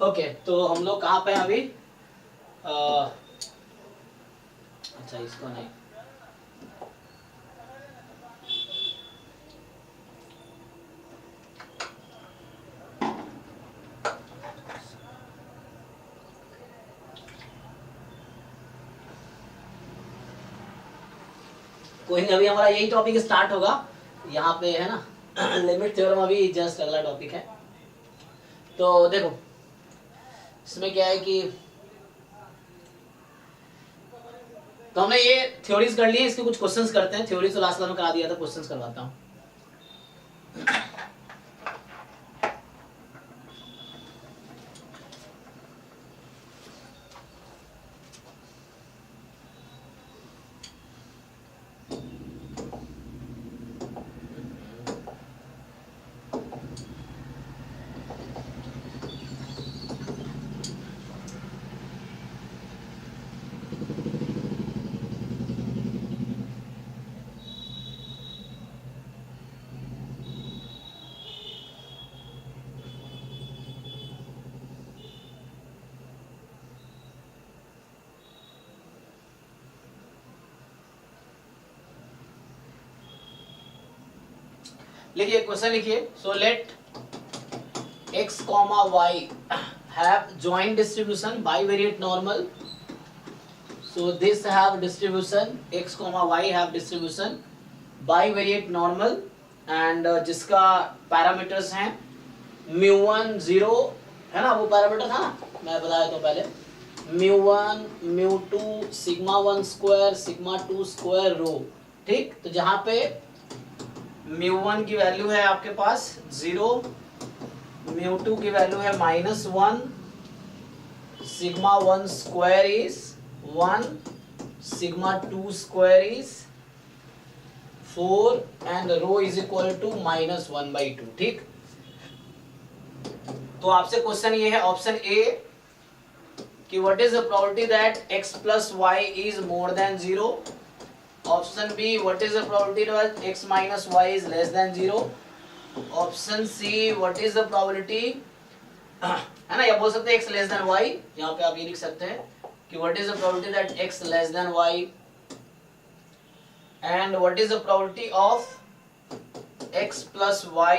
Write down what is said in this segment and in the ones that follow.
Okay, तो हम लोग कहाँ पे हैं अभी? अच्छा, इसको नहीं, कोई नहीं, अभी हमारा यही टॉपिक स्टार्ट होगा यहाँ पे, है ना। लिमिट थ्योरम अभी जस्ट अगला टॉपिक है। तो देखो, इसमें क्या है कि तो हमने ये थ्योरीज कर लिए, इसके कुछ क्वेश्चंस करते हैं। थ्योरी तो लास्ट क्लास में करा दिया था, क्वेश्चंस करवाता हूँ। लिखिए, क्वेश्चन लिखिए। So let x, y have joint distribution bivariate normal. So this have distribution x, y have distribution bivariate normal and जिसका पैरामीटर्स हैं μ1 0, है ना, वो पैरामीटर था ना, मैं बताया तो पहले, μ1 μ2 sigma 1 square sigma 2 square rho. ठीक, तो जहां पे μ1 की वैल्यू है आपके पास 0, μ2 की वैल्यू है -1, sigma 1 square is 1, sigma 2 square is 4 and rho is equal to -1/2। ठीक, तो आपसे क्वेश्चन ये है ऑप्शन ए कि what is the probability that x plus y is more than 0। Option be what is the probability that x minus y is less than 0। Option see what is the probability, है ना, या बोल सकते हैं x less than y, यहाँ पे आप ये लिख सकते हैं कि what is the probability that x less than y and what is the probability of x plus y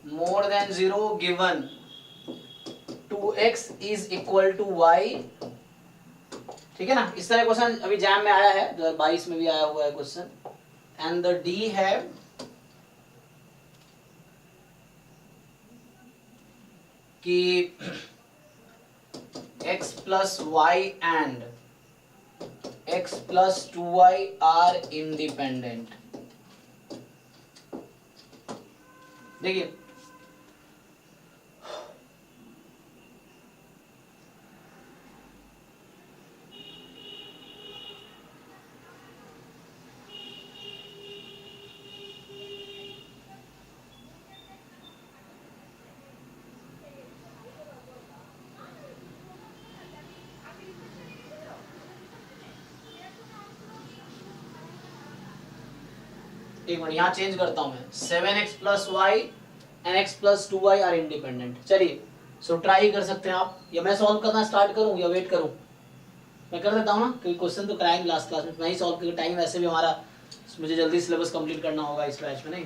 more than 0 given 2x is equal to y। ठीक है ना, इस तरह क्वेश्चन अभी जैम में आया है, 2022 में भी आया हुआ है क्वेश्चन। एंड द डी है कि x plus Y and x plus 2y are independent. देखिए, एक मिनट यहाँ चेंज करता हूं मैं, 7x plus Y and x plus 2y are independent. चलिए, सो ट्राई कर सकते हैं आप, या मैं सॉल्व करना स्टार्ट करूं या वेट करूं? मैं कर देता हूं ना, क्योंकि क्वेश्चन तो कराएंगे लास्ट क्लास में, मैं ही सॉल्व करके, टाइम वैसे भी हमारा, मुझे जल्दी सिलेबस कंप्लीट करना होगा इस बैच में। नहीं,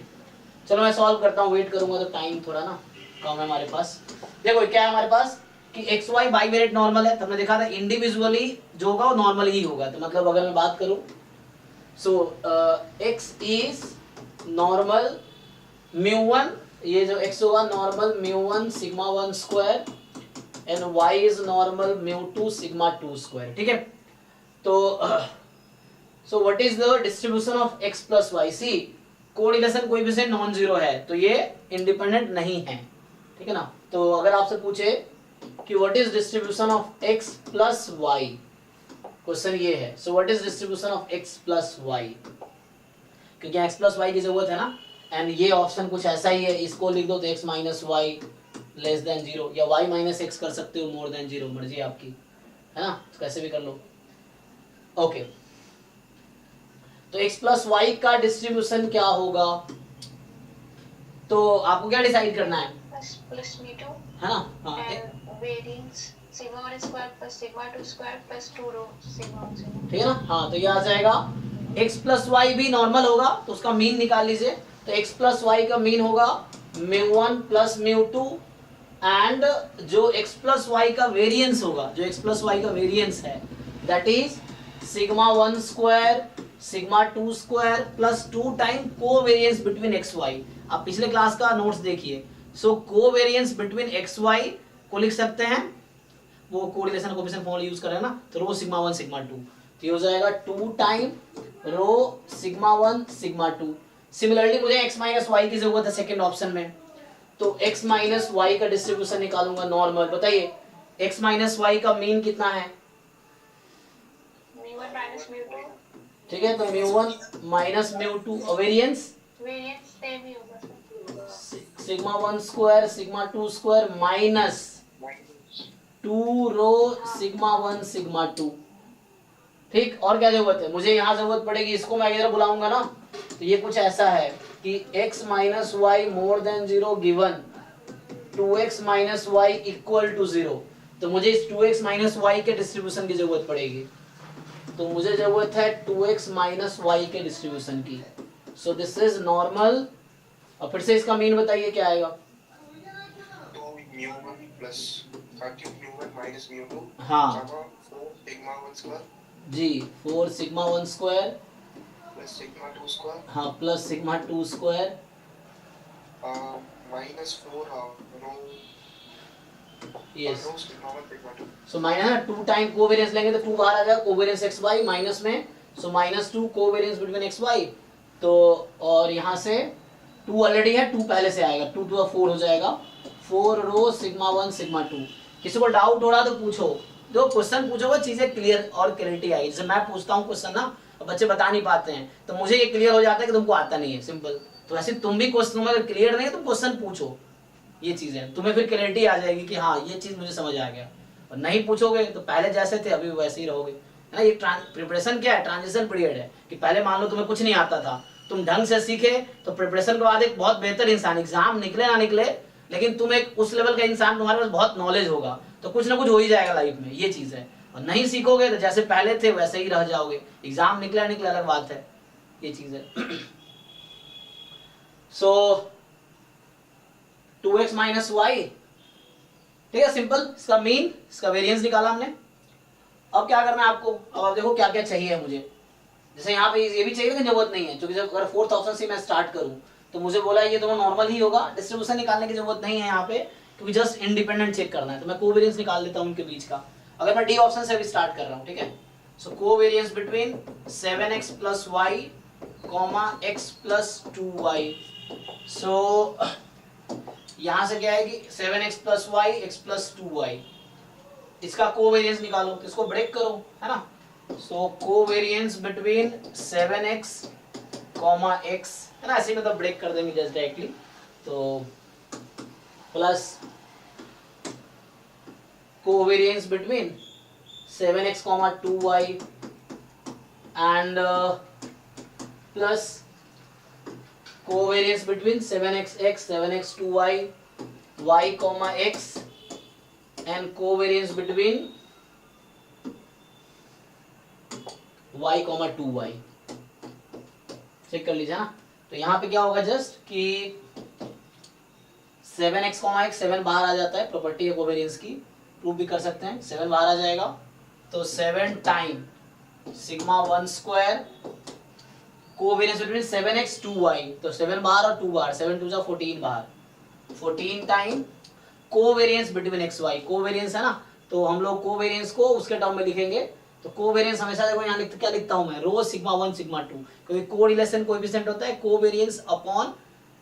चलो मैं सॉल्व करता हूँ, वेट करूंगा तो टाइम थोड़ा ना कम है हमारे पास। देखो क्या है हमारे पास कि एक्स वाई बाइवेरिएट नॉर्मल है, तो हमने देखा था इंडिविजुअली जो होगा वो नॉर्मल ही होगा। तो मतलब अगर मैं बात करूं, सो x इज नॉर्मल μ1, ये जो x होगा normal μ1 sigma 1 square and y is normal μ2 sigma 2 square. ठीक है, तो so what is the distribution of x plus Y? See, correlation coefficient non zero है, तो ये इंडिपेंडेंट नहीं है। ठीक है ना, तो अगर आपसे पूछे कि what is distribution of x plus Y, question ये है, so what is distribution of x plus Y, क्योंकि x प्लस वाई की जरूरत है ना, एंड ये ऑप्शन कुछ ऐसा ही है, इसको लिख दो तो x minus Y less than 0, या y माइनस एक्स कर सकते हो मोर देन 0, मर्जी आपकी, है ना, तो कैसे भी कर लो। ओके, तो x प्लस वाई का डिस्ट्रीब्यूशन क्या होगा? तो आपको क्या डिसाइड करना है? प्लस मी टू है ना? हाँ and variance sigma one square plus sigma two square plus 2 rho sigma one sigma, ठीक है ना? हाँ, तो ये आ जाएगा x प्लस वाई भी नॉर्मल होगा तो उसका मीन निकाल लीजिए। तो x प्लस वाई का मीन होगा μ1 प्लस μ2 एंड जो x प्लस वाई का वेरिएंस होगा, जो x प्लस वाई का वेरिएंस है that is sigma one square sigma two square plus 2 time covariance between x y. आप पिछले क्लास का नोट्स देखिए। So covariance between x y को लिख सकते हैं, वो कोरिलेशन कोएफिशिएंट फॉर्मूला यूज कर रहे हैं ना, तो rho sigma one sigma two, तो ये हो जाएगा 2 time rho sigma one sigma two. Similarly मुझे x माइनस वाई की जरूरत है सेकंड ऑप्शन में, तो x माइनस वाई का डिस्ट्रीब्यूशन निकालूंगा नॉर्मल। बताइए x माइनस वाई का मीन कितना है? mu1 माइनस mu2, ठीक है, तो μ1 माइनस μ2 वेरिएंस वेरिएंस सेम ही होगा sigma one square sigma two square minus 2 rho sigma one sigma to. ठीक, और क्या जरूरत है मुझे? यहाँ जरूरत पड़ेगी, इसको मैं इधर बुलाऊंगा ना, तो ये कुछ ऐसा है कि x minus y more than 0 given 2x minus y equal to 0, तो मुझे इस 2x माइनस वाई के डिस्ट्रीब्यूशन की जरूरत पड़ेगी। तो मुझे जरूरत है 2x माइनस वाई के डिस्ट्रीब्यूशन की। सो दिस इज नॉर्मल, और फिर से इसका मीन बताइए क्या आएगा? तो mu1 plus 30 mu1 minus mu2 हाँ 4 सिग्मा 1 स्क्वायर जी, 4 sigma one square plus sigma 2 square हाँ plus sigma two square minus 4 rho yes. Rho sigma 1 sigma 2। So minus ना 2 टाइम कोवेरिएंस लेंगे तो 2 बाहर आ जाएगा, कोवेरिएंस एक्स वाई माइनस में, so minus 2 covariance between x y. तो और यहाँ से 2 ऑलरेडी है, 2 पहले से आएगा, 2 2 4 हो जाएगा, 4 रो सिग्मा 1 सिग्मा 2। किसी को डाउट हो रहा तो पूछो, जो क्वेश्चन पूछोगे चीजें क्लियर और क्लैरिटी आएगी। जैसे मैं पूछता हूँ क्वेश्चन ना, बच्चे बता नहीं पाते हैं, तो मुझे ये क्लियर हो जाता है कि तुमको आता नहीं है, सिंपल। तो वैसे तुम भी क्वेश्चन में अगर क्लियर नहीं है तो क्वेश्चन पूछो, ये चीजें तुम्हें फिर क्लैरिटी आ जाएगी कि हाँ ये चीज मुझे समझ आ गया। और नहीं पूछोगे तो पहले जैसे थे अभी वैसे ही रहोगे, है ना। ये प्रिपरेशन क्या है? ट्रांजिशन पीरियड है, कि पहले मान लो तुम्हें कुछ नहीं आता था, तुम ढंग से सीखे तो प्रिपरेशन के बाद एक बहुत बेहतर इंसान, एग्जाम निकले ना निकले लेकिन तुम एक उस लेवल का इंसान, तुम्हारे पास बहुत नॉलेज होगा, तो कुछ ना कुछ हो ही जाएगा लाइफ में, ये चीज है। और नहीं सीखोगे तो जैसे पहले थे वैसे ही रह जाओगे, एग्जाम निकला निकला अलग बात है, ये चीज है। सो 2x माइनस वाई, ठीक है, सिंपल। इसका मीन, इसका वेरिएंस निकाला हमने। अब क्या करना है आपको? अब आप देखो क्या क्या चाहिए मुझे। जैसे यहाँ पे ये भी चाहिए लेकिन जरूरत नहीं है, क्योंकि जब अगर 4000 से मैं स्टार्ट करूँ तो मुझे बोला ये दोनों नॉर्मल ही होगा, डिस्ट्रीब्यूशन निकालने की जरूरत नहीं है यहाँ पे, क्योंकि जस्ट इंडिपेंडेंट चेक करना है। तो मैं कोवेरिएंस निकाल लेता हूँ उनके बीच का। अगर मैं डी ऑप्शन से भी स्टार्ट कर रहा हूँ, ठीक है। So covariance between 7x plus Y comma x plus 2y। So यहाँ से क्या है कि 7x plus Y x plus 2y, इसका कोवेरिएंस निकालो, तो इसको ब्रेक करो, है ना। So covariance between 7x comma x, है ना, ऐसे मतलब ब्रेक कर देंगे जस्ट डायरेक्टली। तो plus covariance between 7x comma 2y and plus covariance between 7xx 7x2y y comma x and covariance between y comma 2y। Check कर लीजिए ना। तो यहाँ पे क्या होगा जस्ट कि 7x कॉमा x, 7 बाहर आ जाता है, प्रॉपर्टी है कोवेरिएंस की, प्रूव भी कर सकते हैं, 7 बाहर आ जाएगा। तो 7 time sigma 1 square covariance between 7x 2y, तो 7 बाहर और 2 बाहर, 7 2 14 बाहर, 14 time covariance between x y। Covariance है ना, तो हम लोग कोवेरिएंस को उसके टर्म में लिखेंगे। तो कोवेरिएंस हमेशा देखो यहाँ क्या लिखता हूं मैं, रो सिग्मा 1 सिग्मा 2, क्योंकि कोरिलेशन कोएफिशिएंट होता है covariance upon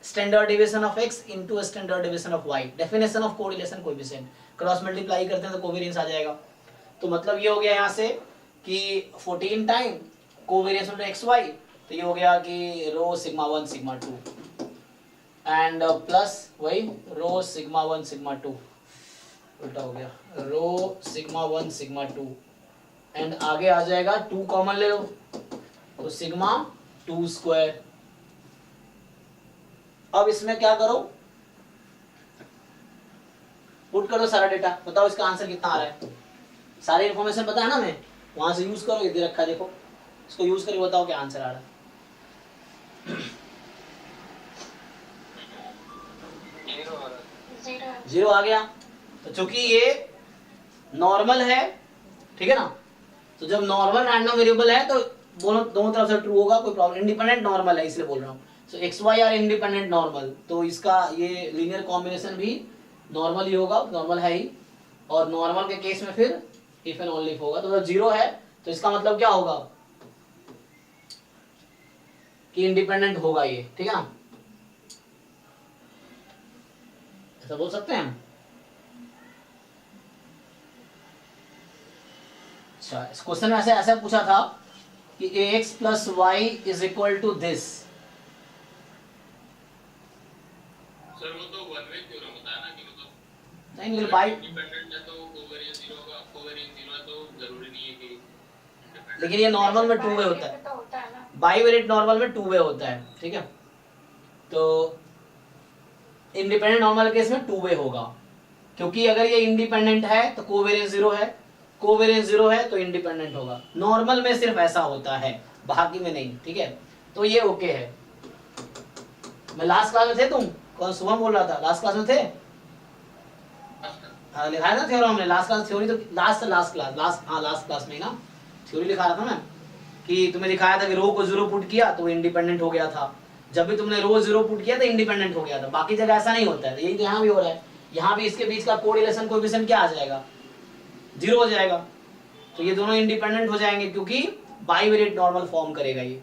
standard deviation of x into standard deviation of y। Definition of correlation coefficient, cross multiply करते हैं तो कोवेरिएंस आ जाएगा। तो मतलब ये हो गया यहाँ से कि 14 time covariance of x y, तो ये हो गया कि रो सिग्मा 1 सिग्मा 2 एंड प्लस वही रो सिग्मा 1 सिग्मा 2, उल्टा हो गया, रो सिग्मा 1 सिग्मा 2 एंड आगे आ जाएगा 2 कॉमन ले लो, तो सिग्मा 2 स्क्वायर। अब इसमें क्या करो, पुट करो सारा डेटा, बताओ इसका आंसर कितना आ रहा है। सारी इन्फॉर्मेशन पता है ना हमें, वहां से यूज करो, ये दे रखा है देखो, इसको यूज करके बताओ क्या आंसर आ रहा है। जीरो आ गया। तो चूंकि ये नॉर्मल है, ठीक है ना, तो जब नॉर्मल रैंडम वेरिएबल है तो दोनों तरफ से ट्रू होगा, कोई प्रॉब्लम, इंडिपेंडेंट नॉर्मल है इसलिए बोल रहा हूँ। So X Y are independent normal, तो इसका ये लीनियर कॉम्बिनेशन भी नॉर्मल ही होगा, नॉर्मल है ही। और नॉर्मल के केस में फिर इफ एंड ओनली इफ होगा। तो जब जीरो है तो इसका मतलब क्या होगा कि इंडिपेंडेंट होगा ये, ठीक है ना, ऐसा बोल सकते हैं हम। अच्छा, इस क्वेश्चन में ऐसा पूछा था कि ax plus y is equal to this. Sir वो तो वन वे थ्योरम होता है ना कि मतलब नहीं बाई, इंडिपेंडेंट है तो कोवेरिएंस जीरो होगा, कोवेरिएंस जीरो है तो जरूरी नहीं है कि independent। लेकिन ये नॉर्मल में टू वे होता है, बाईवेरिएट नॉर्मल में टू वे होता है, ठीक है। तो इंडिपेंडेंट नॉर्मल केस में टू वे होगा, क्योंकि अगर ये इंडिपेंडेंट है तो कोवेरिएंस जीरो है, कोवेरिएंस जीरो है तो इंडिपेंडेंट होगा। नॉर्मल में सिर्फ ऐसा होता है, बाकी में नहीं, ठीक है। तो ये ओके है। मैं लास्ट क्लास में थे, तुम कौन सुबह बोल रहा था, लास्ट क्लास में थे, हाँ लिखा है ना थ्योरम हमने, लास्ट क्लास थ्योरी, तो लास्ट क्लास में ही ना थ्योरी लिखा रहा था मैं, कि तुम्हें दिखाया था कि रो को जीरो पुट किया तो इंडिपेंडेंट हो गया था। जब भी तुमने रो जीरो पुट किया तो इंडिपेंडेंट हो गया था, बाकी जगह ऐसा नहीं होता है। यही तो यहाँ भी हो रहा है, यहाँ भी इसके बीच का कोरिलेशन कोएफिशिएंट क्या आ जाएगा, जीरो हो जाएगा। तो ये दोनों इंडिपेंडेंट हो जाएंगे क्योंकि बाईवेरिएट नॉर्मल फॉर्म करेगा ये।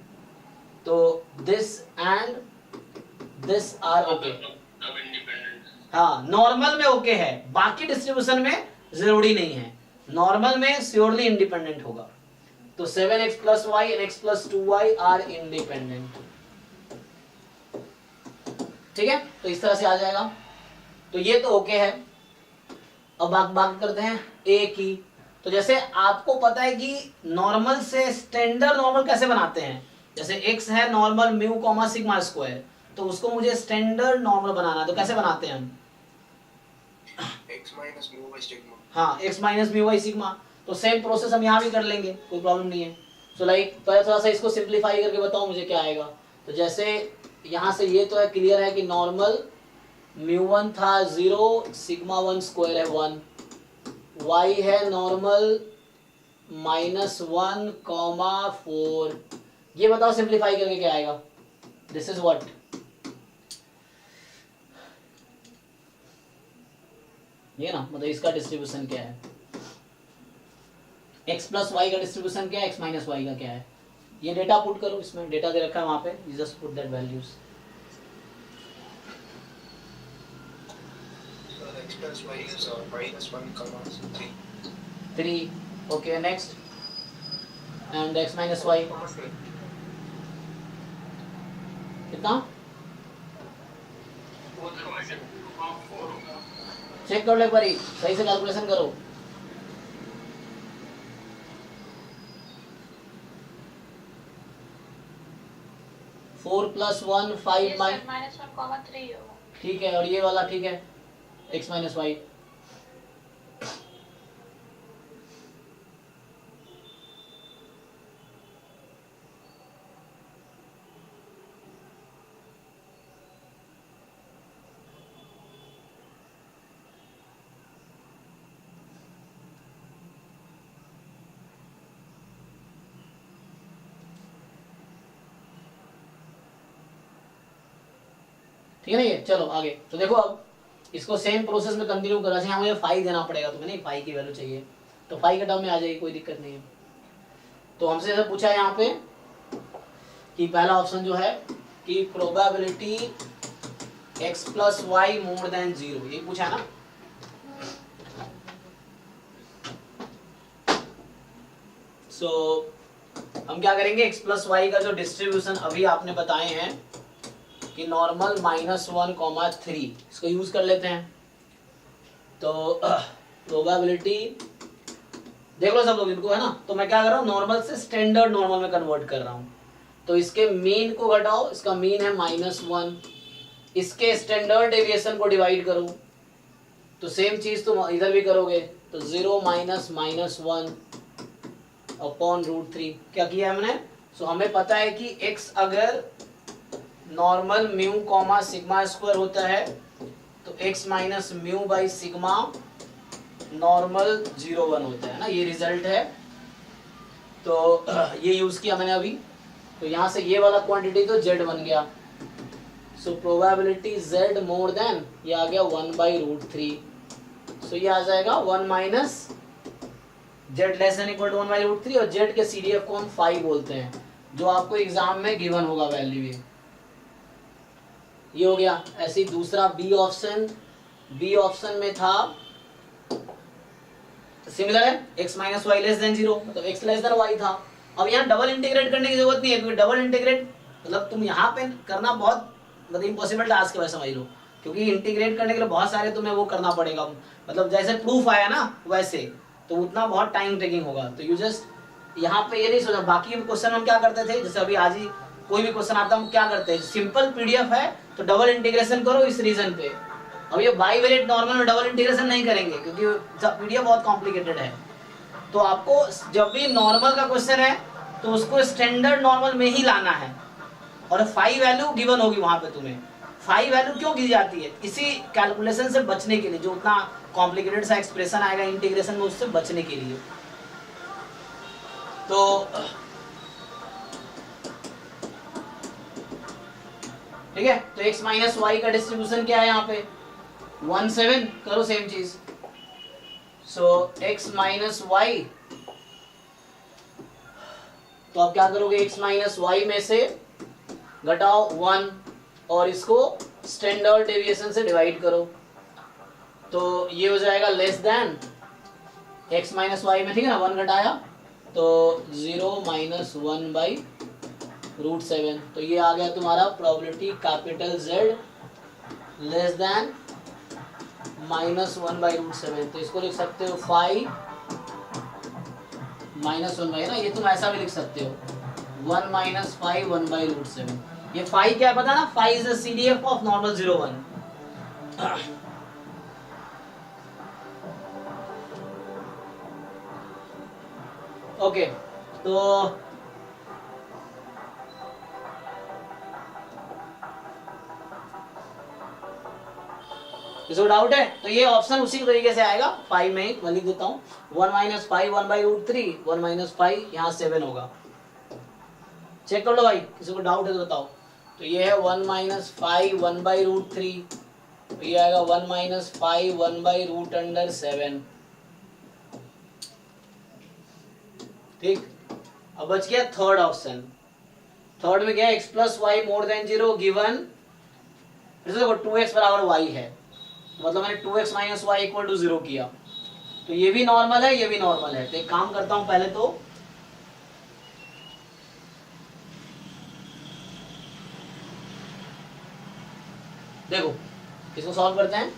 तो this and this are okay, अब इंडिपेंडेंट। हाँ नॉर्मल में ओके है, बाकी डिस्ट्रीब्यूशन में जरूरी नहीं है, नॉर्मल में श्योरली इंडिपेंडेंट होगा। तो 7x plus Y and x plus 2y are independent, ठीक है। तो इस तरह से आ जाएगा, तो ये तो ओके है। अब बात करते हैं a की। तो जैसे आपको पता है कि नॉर्मल से स्टैंडर्ड नॉर्मल कैसे बनाते हैं, जैसे x है normal mu comma sigma square, तो उसको मुझे स्टैंडर्ड नॉर्मल बनाना है, तो कैसे बनाते हैं हम, x minus mu by sigma। हाँ x minus mu by sigma. तो सेम प्रोसेस हम यहाँ भी कर लेंगे, कोई प्रॉब्लम नहीं है। सो लाइक पहले थोड़ा सा इसको सिंप्लीफाई करके बताओ मुझे क्या आएगा। तो जैसे यहाँ से ये तो है, क्लियर है कि नॉर्मल म्यू वन था 0, सिग्मा वन स्क्वायर है 1, y है नॉर्मल -1, 4। ये बताओ सिंप्लीफाई करके क्या आएगा, दिस इज व्हाट, ये ना, मतलब इसका डिस्ट्रीब्यूशन क्या है, x प्लस वाई का डिस्ट्रीब्यूशन क्या है, x माइनस वाई का क्या है। ये डेटा पुट करो, इसमें डेटा दे रखा है वहां पे, you just put that values. x plus y is -1, 3, okay, next, and x minus y कितना, चेक कर लो एक बारी, सही से कैलकुलेशन करो। फोर प्लस 1 5 -1,3 होगा। ठीक है, और ये वाला ठीक है, x माइनस वाई। ठीक है ना, ये चलो आगे। तो देखो अब इसको सेम प्रोसेस में कंटिन्यू करना चाहिए, मुझे फाई देना पड़ेगा तुम्हें, नहीं फाई की वैल्यू चाहिए तो फाई के टर्म में आ जाएगी, कोई दिक्कत नहीं है। तो हमसे ऐसा पूछा है यहाँ पे कि पहला ऑप्शन जो है कि probability x plus y more than 0, ये पूछा है ना। सो हम क्या करेंगे, x प्लस वाई का जो डिस्ट्रीब्यूशन अभी आपने बताए हैं कि नॉर्मल -1,3, इसको यूज कर लेते हैं। तो प्रोबेबिलिटी देख लो सब लोग इनको, है ना। तो मैं क्या कर रहा हूँ, नॉर्मल से स्टैंडर्ड नॉर्मल में कन्वर्ट कर रहा हूँ। तो इसके मीन को घटाओ, इसका मीन है -1, इसके स्टैंडर्ड डेविएशन को डिवाइड करो, तो सेम चीज तुम इधर भी करोगे, तो 0 माइनस माइनस 1 अपॉन रूट 3। क्या किया हमने? सो हमें पता है कि x अगर normal mu comma sigma square होता है तो x minus mu by sigma normal 0 1 होता है ना, ये रिजल्ट है। तो ये यूज किया मैंने अभी, तो यहाँ से ये वाला क्वांटिटी तो z बन गया। So probability z more than, ये आ गया 1 बाई रूट 3। सो ये आ जाएगा 1 minus z less than equal to 1 by root 3, और z के CDF को हम 5 बोलते हैं, जो आपको एग्जाम में गिवन होगा वैल्यू ये हो गया। ऐसे ही दूसरा बी ऑप्शन में था सिमिलर है, x minus Y less than 0, मतलब x लेस देन y था। अब यहाँ डबल इंटीग्रेट करने की जरूरत नहीं है, क्योंकि डबल इंटीग्रेट मतलब तुम यहाँ पे करना बहुत मतलब इम्पॉसिबल टास्क है, वैसे समझ लो, क्योंकि इंटीग्रेट करने के लिए बहुत सारे तुम्हें वो करना पड़ेगा, मतलब जैसे प्रूफ आया ना वैसे, तो उतना बहुत टाइम टेकिंग होगा। तो यू जस्ट यहाँ पे ये नहीं सोचा। बाकी क्वेश्चन हम क्या करते थे, जैसे अभी आज ही कोई भी क्वेश्चन आता हम क्या करते हैं, सिंपल PDF है तो डबल इंटीग्रेशन करो इस रीजन पे। अब ये बाईवेरिएट नॉर्मल में डबल इंटीग्रेशन नहीं करेंगे, क्योंकि PDF बहुत कॉम्प्लिकेटेड है। तो आपको जब भी नॉर्मल का क्वेश्चन है तो उसको स्टैंडर्ड नॉर्मल में ही लाना है, और 5 वैल्यू गिवन होगी वहां पे। तुम्हें 5 वैल्यू क्यों दी जाती है? इसी कैलकुलेशन से बचने के लिए, जो उतना कॉम्प्लिकेटेड सा एक्सप्रेशन आएगा इंटीग्रेशन में, उससे बचने के लिए। तो ठीक है, तो x माइनस वाई का डिस्ट्रीब्यूशन क्या है यहाँ पे 1 7, करो सेम चीज। सो x माइनस वाई, तो आप क्या करोगे, x माइनस वाई में से घटाओ 1 और इसको स्टैंडर्ड डेविएशन से डिवाइड करो, तो ये हो जाएगा less than x minus y में, ठीक है ना, 1 घटाया तो 0 माइनस 1 बाई रूट 7। तो ये आ गया तुम्हारा probability capital Z less than minus 1 by root 7। तो इसको लिख सकते हो 5 माइनस 1 बाई, ना ये तुम ऐसा भी लिख सकते हो 1 माइनस 5 1 बाई रूट 7। ये 5 क्या पता ना, 5 is the CDF of normal 0 1। Okay, तो इसको डाउट है तो ये ऑप्शन उसी तरीके से आएगा। 5 में मैं लिख देता हूँ 1 माइनस 5 1 बाई रूट 3, 1 माइनस 5 यहाँ 7 होगा। चेक कर लो भाई, किसी को डाउट है तो बताओ। तो ये है 1 माइनस 5 1 बाई रूट 3, तो ये आएगा 1 माइनस 5 1 बाई रूट अंडर 7। ठीक, अब बच गया थर्ड ऑप्शन। थर्ड में क्या है, x plus y more than 0 given, देखो 2x बराबर y है, मतलब मैंने 2x minus y equal to 0 किया। तो ये भी नॉर्मल है, ये भी नॉर्मल है। तो एक काम करता हूं, पहले तो देखो इसको सॉल्व करते हैं।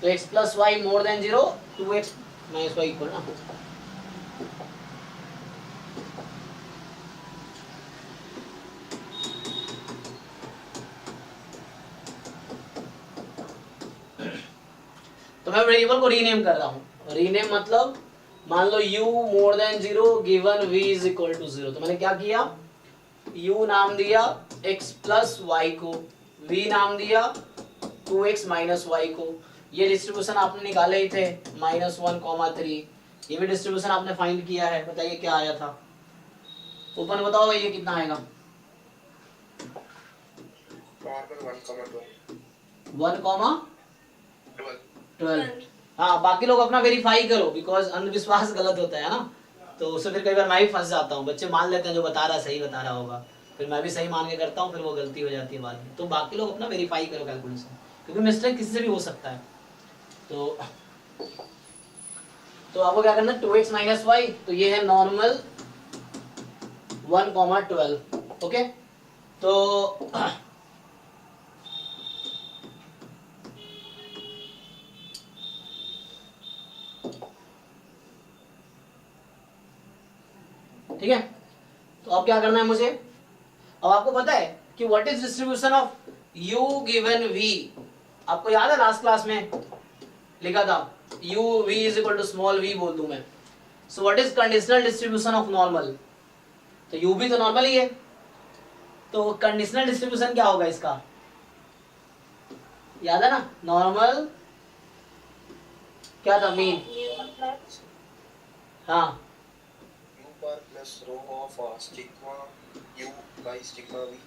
तो x plus y more than 0, 2x minus y equal ना, तो मैं वेरिएबल को रीनेम कर रहा हूं। रीनेम मतलब मान लो u more than 0 given v is equal to 0। तो मैंने क्या किया, u नाम दिया x प्लस वाई को, v नाम दिया 2x माइनस वाई को। ये डिस्ट्रीब्यूशन आपने निकाले ही थे -1,3। ये भी डिस्ट्रीब्यूशन आपने फाइंड किया है, बताइए क्या आया था। ओपन बताओ ये कितना आएगा। 1,12। हाँ, बाकी लोग अपना वेरीफाई करो, बिकॉज अंधविश्वास गलत होता है ना, तो उससे फिर कई बार मैं भी फंस जाता हूँ। बच्चे मान लेते हैं जो बता रहा है सही बता रहा होगा, फिर मैं भी सही मान के करता हूँ, फिर वो गलती हो जाती है बाद में। तो बाकी लोग अपना वेरीफाई करो कैलकुलेशन, क्योंकि मिस्टेक किसी से भी हो सकता है। तो आपको क्या करना है, 2x माइनस वाई, तो ये है नॉर्मल 1,12। ओके, तो ठीक है। तो अब क्या करना है मुझे, अब आपको पता है कि what is distribution of u given v। आपको याद है लास्ट क्लास में लिखा था u v is equal to small v बोल दूं मैं. So what is conditional distribution of normal? तो u भी तो नॉर्मल ही है, तो कंडीशनल डिस्ट्रीब्यूशन क्या होगा इसका? याद है ना, नॉर्मल क्या था? मीन. हाँ U bar plus rho of sigma U by sigma V.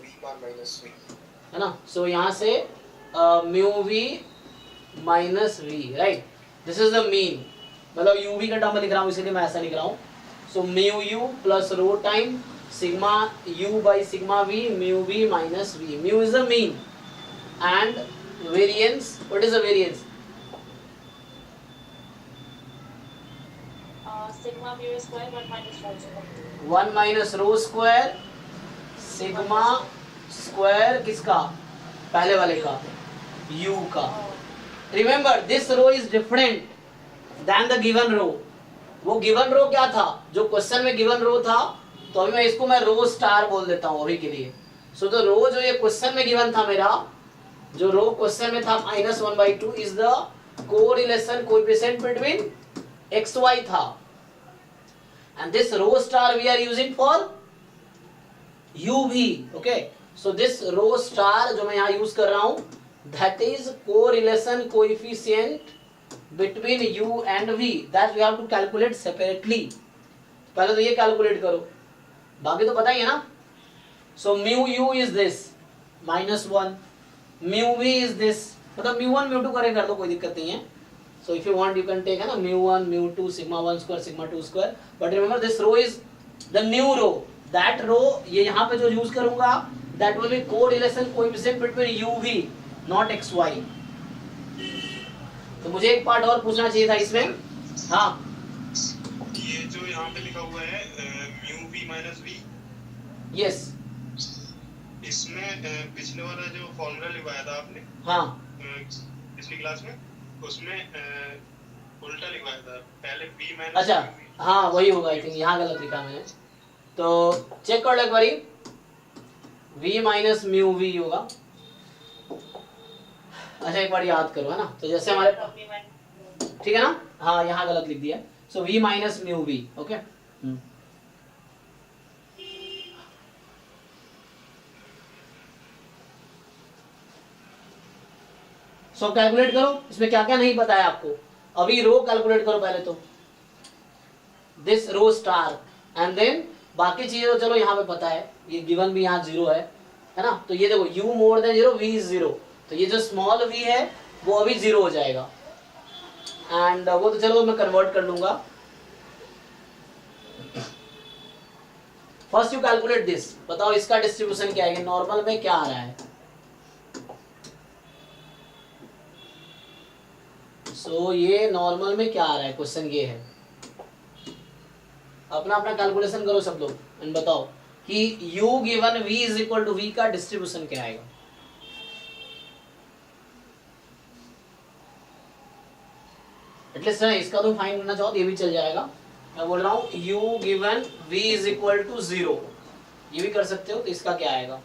V bar minus V. है ना. सो यहाँ से mu v minus v, right. This is the mean. मतलब यू वी का टर्म लिख रहा हूँ इसलिए मैं ऐसा लिख रहा हूँ. So mu u plus rho time sigma u by sigma v, mu v minus v. Mu is the mean and variance. What is the variance? sigma mu square 1 minus rho square. 1 minus rho square sigma square किसका? पहले वाले का, u का. Remember this rho is different than the given rho. वो given रो क्या था? जो question में गिवन रो था, तो अभी मैं इसको मैं रो स्टार बोल देता हूँ अभी के लिए. सो तो रो जो ये क्वेश्चन में गिवन था मेरा, जो रो क्वेश्चन में था -1/2 is the correlation coefficient between x y था. And this row star we are using for UV. Okay, so this row star जो मैं यहाँ यूज कर रहा हूँ, that is correlation coefficient between U and V that we have to calculate separately. पहले तो ये कैलकुलेट करो, बाकी तो पता ही है ना. So mu U is this -1, mu V is this. मतलब mu1 mu2 करे कर दो, कोई दिक्कत नहीं है. So if you want you can take है ना mu1 mu2 sigma 1 square sigma 2 square. But remember this row is the new row. That row ये यहाँ पे जो यूज करूँगा that will be correlation coefficient between UV not XY. तो मुझे एक पार्ट और पूछना चाहिए था इसमें. हाँ ये जो यहाँ पे लिखा हुआ है mu v minus v, yes. इसमें पिछले वाला जो फॉर्मूला लिखवाया था आपने हाँ पिछली क्लास में, उसमें उल्टा लिखवाया था. पहले v माइनस. अच्छा हाँ वही होगा. आई थिंक यहाँ गलत लिखा मैंने, तो चेक कर लो एक बारी. v माइनस म्यू वी होगा. अच्छा एक बार याद करो, है ना. तो जैसे हमारे ठीक है ना. हाँ यहाँ गलत लिख दिया. So v minus mu v. Okay. So calculate करो, इसमें क्या क्या नहीं पता है आपको. अभी रो कैलकुलेट करो पहले तो, this rho star, and then बाकी चीजें तो चलो यहाँ पे पता है. ये गिवन भी यहाँ 0 है ना. तो ये देखो u more than 0 v is 0. तो ये जो स्मॉल v है वो अभी 0 हो जाएगा. एंड वो तो चलो मैं कन्वर्ट कर लूंगा. First you calculate this. बताओ इसका डिस्ट्रीब्यूशन क्या है, नॉर्मल में क्या आ रहा है. सो ये नॉर्मल में क्या आ रहा है, क्वेश्चन ये है. अपना अपना कैलकुलेशन करो सब लोग एंड बताओ कि u given v is equal to v का डिस्ट्रीब्यूशन क्या आएगा. एटलीस्ट इसका तो फाइंड करना चाहो तो ये भी चल जाएगा. मैं बोल रहा हूँ u given v is equal to 0, ये भी कर सकते हो. तो इसका क्या आएगा.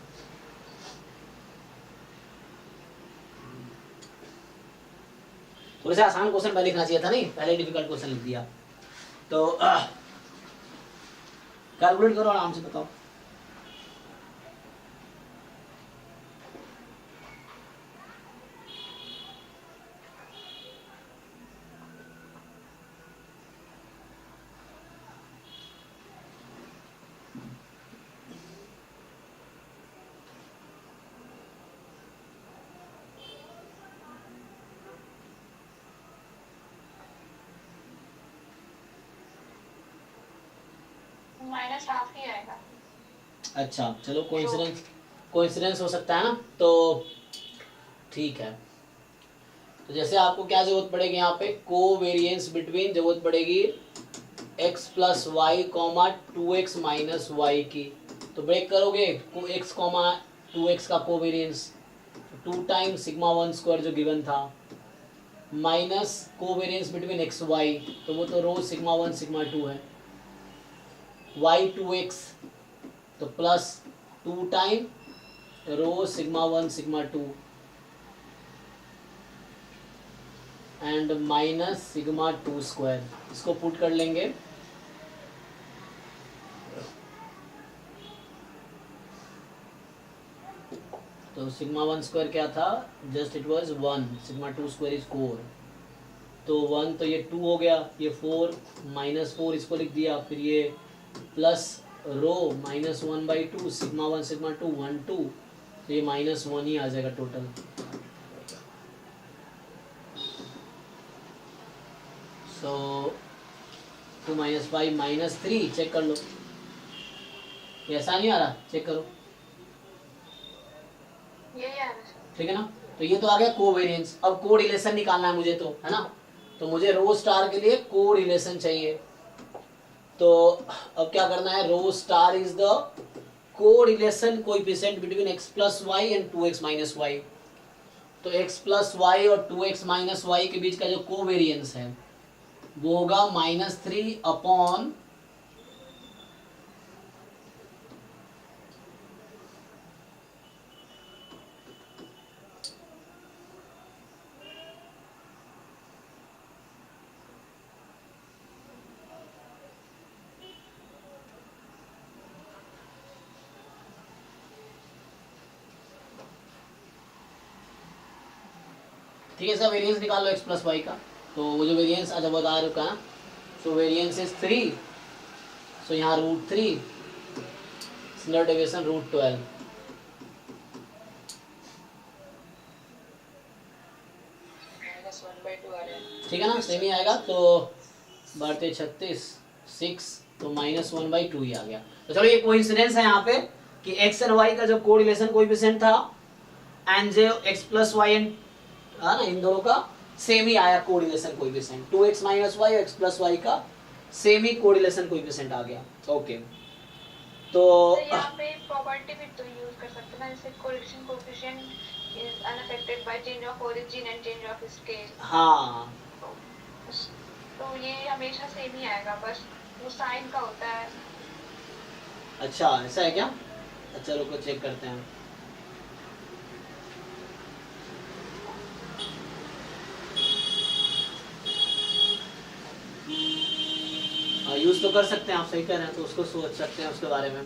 थोड़ा सा आसान क्वेश्चन पहले लिखना चाहिए था, नहीं पहले डिफिकल्ट क्वेश्चन लिख दिया. तो कैलकुलेट करो आराम से, बताओ. माइनस हाफ ही आएगा. अच्छा चलो कोइंसिडेंस हो सकता है ना. तो ठीक है. तो जैसे आपको क्या जरूरत पड़ेगी यहाँ पे, कोवेरिएंस बिटवीन जरूरत पड़ेगी x plus Y comma 2x minus Y की. तो ब्रेक करोगे x कॉमा 2x का कोवेरिएंस 2 टाइम्स सिग्मा 1 स्क्वायर जो गिवन था, minus covariance between x y, तो वो तो रो सिग्मा 1 सिग्मा 2 है, y 2x, तो plus 2 time rho sigma 1 sigma 2. And minus sigma 2 square, इसको पुट कर लेंगे। तो सिग्मा 1 स्क्वायर क्या था, just it was 1, sigma 2 square is 4, तो 1 तो ये 2 हो गया, ये 4 माइनस 4 इसको लिख दिया, फिर ये plus rho minus 1/2 sigma 1 sigma 2 1 2, तो ये माइनस 1 ही आ जाएगा टोटल। सो 2 माइनस 5 माइनस 3, चेक कर लो, ये ऐसा नहीं आ रहा, चेक करो, ये आ रहा है। ठीक है ना। तो ये तो आ गया कोवेरिएंस। अब को रिलेशन निकालना है मुझे, तो है ना, तो मुझे रो स्टार के लिए को रिलेशन चाहिए। तो अब क्या करना है, rho star is the correlation coefficient between x plus Y and 2x minus y. तो x प्लस वाई और 2x माइनस वाई के बीच का जो कोवेरिएंस है वो होगा -3 अपॉन ठीक है, इसका वेरिएंस निकाल लो x प्लस वाई का। तो वो जो वेरिएंस अच्छा बता रुका है, सो वेरिएंस इज 3, सो यहाँ √3 स्टैंडर्ड डेविएशन √12, -1/2 आ रहा है। ठीक है ना, सेम ही आएगा। तो बढ़ते 36 6, तो -1/2 ही आ गया। तो चलो ये कोइंसिडेंस है यहाँ पे कि x और y का जो कोरिलेशन कोएफिशिएंट था एंड जो x प्लस वाई एंड है ना, इन दोनों का सेम ही आया correlation coefficient, 2x minus y और x प्लस वाई का सेम ही कोरिलेशन कोएफिशिएंट आ गया। ओके, तो यहाँ पे प्रॉपर्टी भी तो यूज कर सकते हैं ना, जैसे correlation coefficient is unaffected by change of origin and change of scale. हाँ, तो ये हमेशा सेम ही आएगा, बस वो साइन का होता है। अच्छा ऐसा है क्या, अच्छा रुको चेक करते हैं। यूज तो कर सकते हैं, आप सही कह रहे हैं, तो उसको सोच सकते हैं उसके बारे में।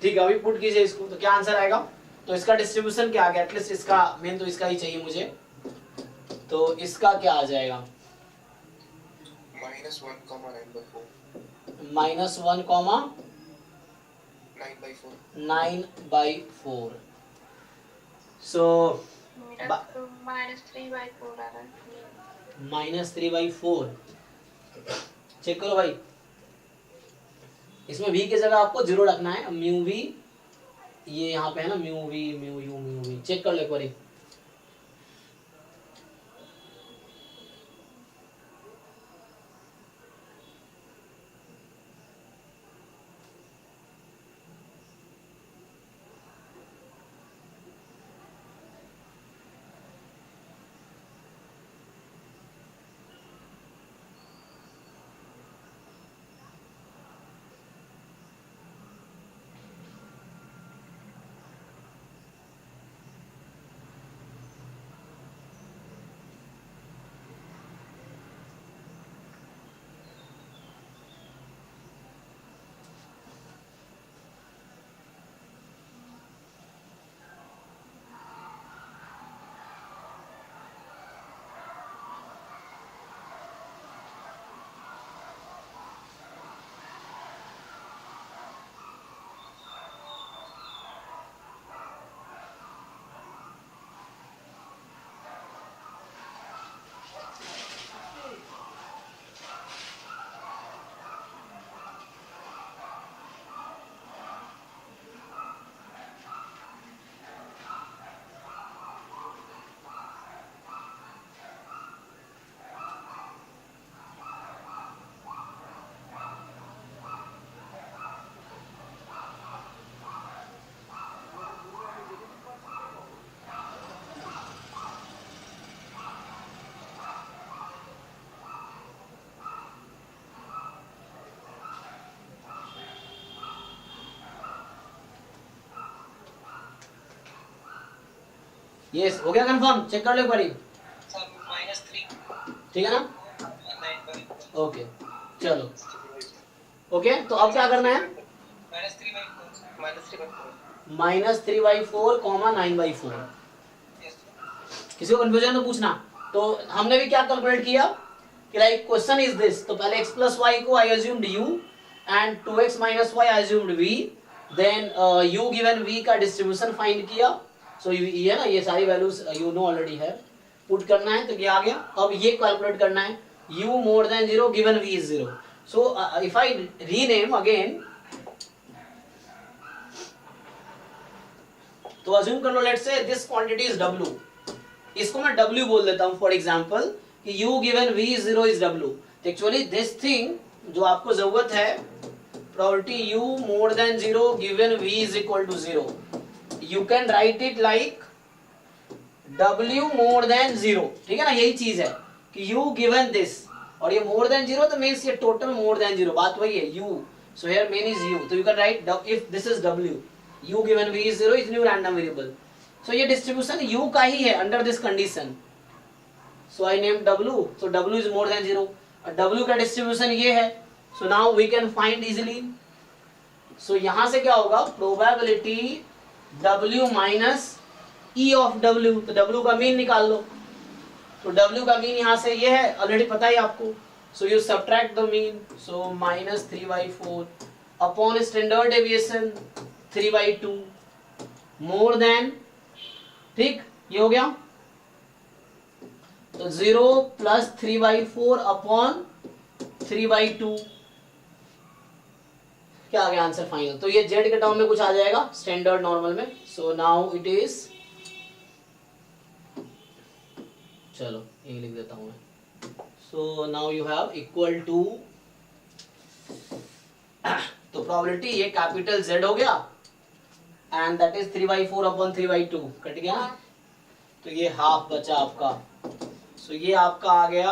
ठीक है, अभी पुट कीजिए इसको, तो क्या आंसर आएगा। तो इसका डिस्ट्रीब्यूशन क्या आ गया, एटलीस्ट इसका मेन तो इसका ही चाहिए मुझे, तो इसका क्या आ जाएगा, -1, 9/4 -1, 9/4 9/4। सो मेरा तो -3/4 आ रहा है। -3/4, चेक करो भाई, इसमें v की जगह आपको 0 रखना है, म्यू v ये यहाँ पे है ना, mu v mu u mu v, check कर लो एक बार। यस, हो गया कंफर्म? चेक कर लो एक बारी, सर -3 ठीक है ना? 9/4 ओके चलो, ओके तो अब क्या करना है? -3/4 कॉमा 9/4। किसी को कंफ्यूजन तो पूछना। तो हमने भी क्या कैलकुलेट किया कि लाइक क्वेश्चन इज दिस, तो पहले x प्लस वाई को I assumed u and 2x minus Y I assumed v, then u given v का डिस्ट्रीब्यूशन फाइंड किया। सो ये है ना, ये सारी वैल्यूज यू नो ऑलरेडी है, पुट करना है तो ये आ गया। अब ये कैलकुलेट करना है u more than 0 given v is 0। So if I rename again, तो अज्यूम कर लो let's say this quantity is w, इसको मैं w बोल देता हूं फॉर एग्जांपल कि u given v is 0 is w। तो एक्चुअली दिस थिंग जो आपको जरूरत है, probability u more than 0 given v is equal to 0, you can write it like w more than 0, ठीक है ना? यही चीज है कि u गिवन दिस, और ये मोर देन 0 तो मींस ये टोटल मोर देन 0, बात वही है u, so here mean is u, तो you can right if this is w, u given v is 0 is new random variable. So ये distribution u का ही है under this condition. So I named w. So w is more than 0. और w का distribution ये है. So now we can find easily. So यहाँ से क्या होगा? Probability w minus e of w. तो w का मीन निकाल लो. तो w का मीन यहाँ से ये है, ऑलरेडी पता है आपको. So you subtract the mean. So minus 3/4 upon standard deviation 3/2 more than, ठीक, ये हो गया। तो 0 प्लस 3/4 अपॉन 3/2, क्या आ गया आंसर फाइनल? तो ये जेड के टर्म में कुछ आ जाएगा स्टैंडर्ड नॉर्मल में। सो नाउ इट इज, चलो ये लिख देता हूं मैं। So now you have equal to, तो प्रोबेबिलिटी ये कैपिटल जेड हो गया and that is 3/4 upon 3/2, cut गया ना? तो ये हाफ बचा आपका। सो ये आपका आ गया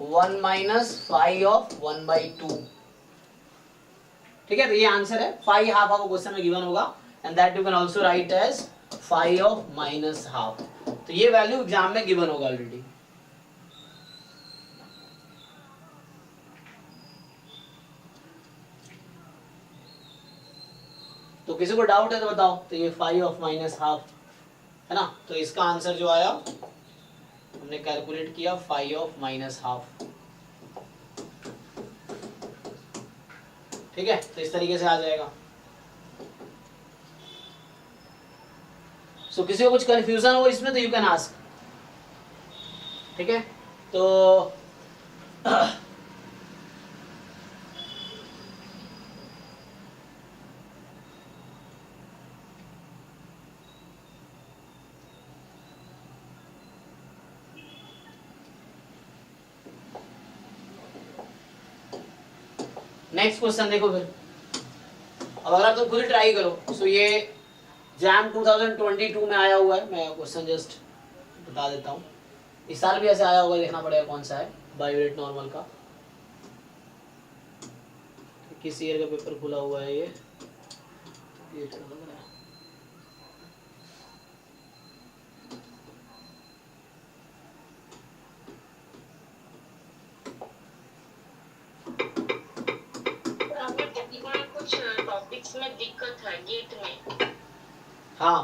1 माइनस 5 ऑफ 1/2, ठीक है? तो ये आंसर है। 5 हाफ आपको क्वेश्चन में गिवन होगा and that you can also write as 5 of minus half. तो ये वैल्यू एग्जाम में गिवन होगा ऑलरेडी। तो किसी को डाउट है तो बताओ। तो ये 5 ऑफ माइनस हाफ है ना? तो इसका आंसर जो आया, हमने कैलकुलेट किया 5 ऑफ माइनस हाफ, ठीक है? तो इस तरीके से आ जाएगा। सो किसी को कुछ कंफ्यूजन हो इसमें तो यू कैन आस्क, ठीक है? तो नेक्स्ट क्वेश्चन देखो फिर। अब अगर तुम खुद ट्राई करो। सो ये जैम 2022 में आया हुआ है, मैं क्वेश्चन जस्ट बता देता हूँ। इस साल भी ऐसे आया होगा, देखना पड़ेगा कौन सा है, बायोरेट नॉर्मल का। किस ईयर का पेपर खुला हुआ है ये टॉपिक्स में दिक्कत है गेट में। हाँ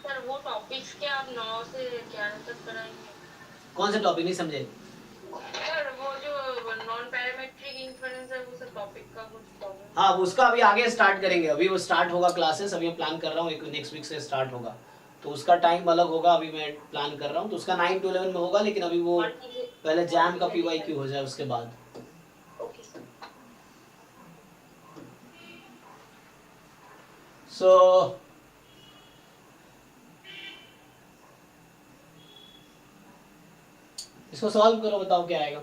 सर वो टॉपिक्स के आप 9 से 11 तक कराएंगे? कौन से टॉपिक नहीं समझे? सर वो जो नॉन पैरामेट्रिक इन्फ्रेंस है वो सब टॉपिक का कुछ प्रॉब्लम। हाँ उसका अभी आगे स्टार्ट करेंगे, अभी वो स्टार्ट होगा क्लासेस। अभी मैं प्लान कर रहा हूँ एक नेक्स्ट वीक से स्टार्ट होगा, तो उसका टाइम अलग होगा। अभी मैं प्लान कर रहा हूँ तो उसका 9 to 11 में होगा, लेकिन अभी वो पहले जैम का PYQ हो जाए उसके बाद। सो इसको सॉल्व करो, बताओ क्या आएगा।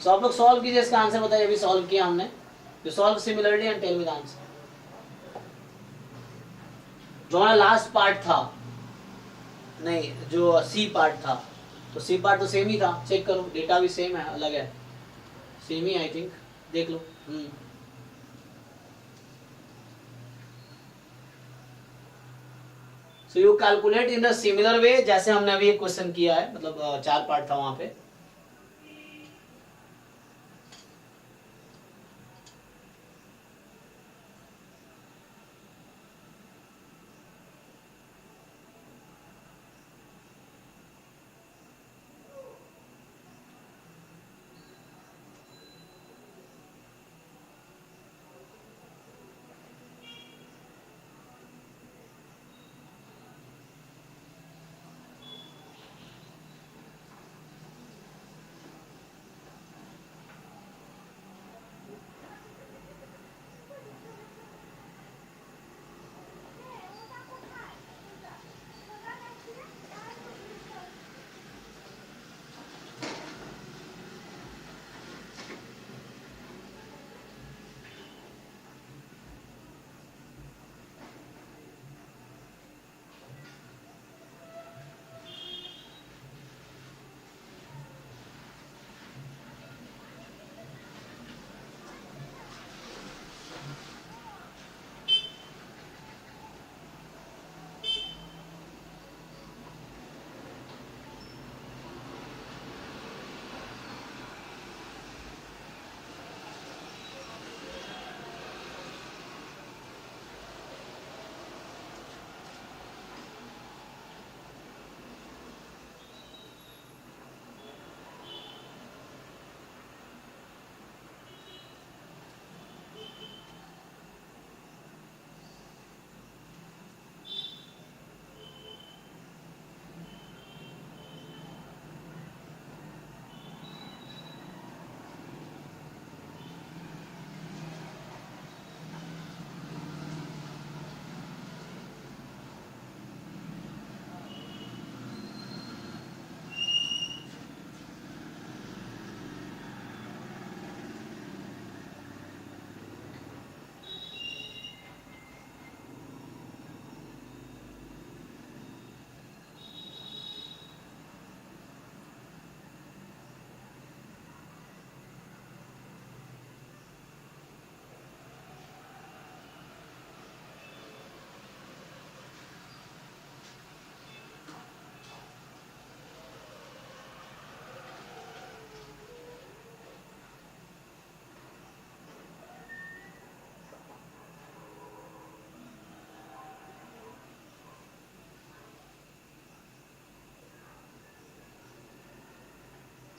सो आप लोग सॉल्व कीजिए, इसका आंसर बताइए। अभी सॉल्व किया हमने, you solve similarly and tell me the answer. जो हमारा लास्ट पार्ट था, नहीं जो सी पार्ट था, तो सी पार्ट तो सेम ही था, चेक करो डेटा भी सेम है, अलग है, सेम ही आई थिंक, देख लो। So you calculate in the similar way, जैसे हमने अभी एक क्वेश्चन किया है, मतलब 4 पार्ट था वहां पे।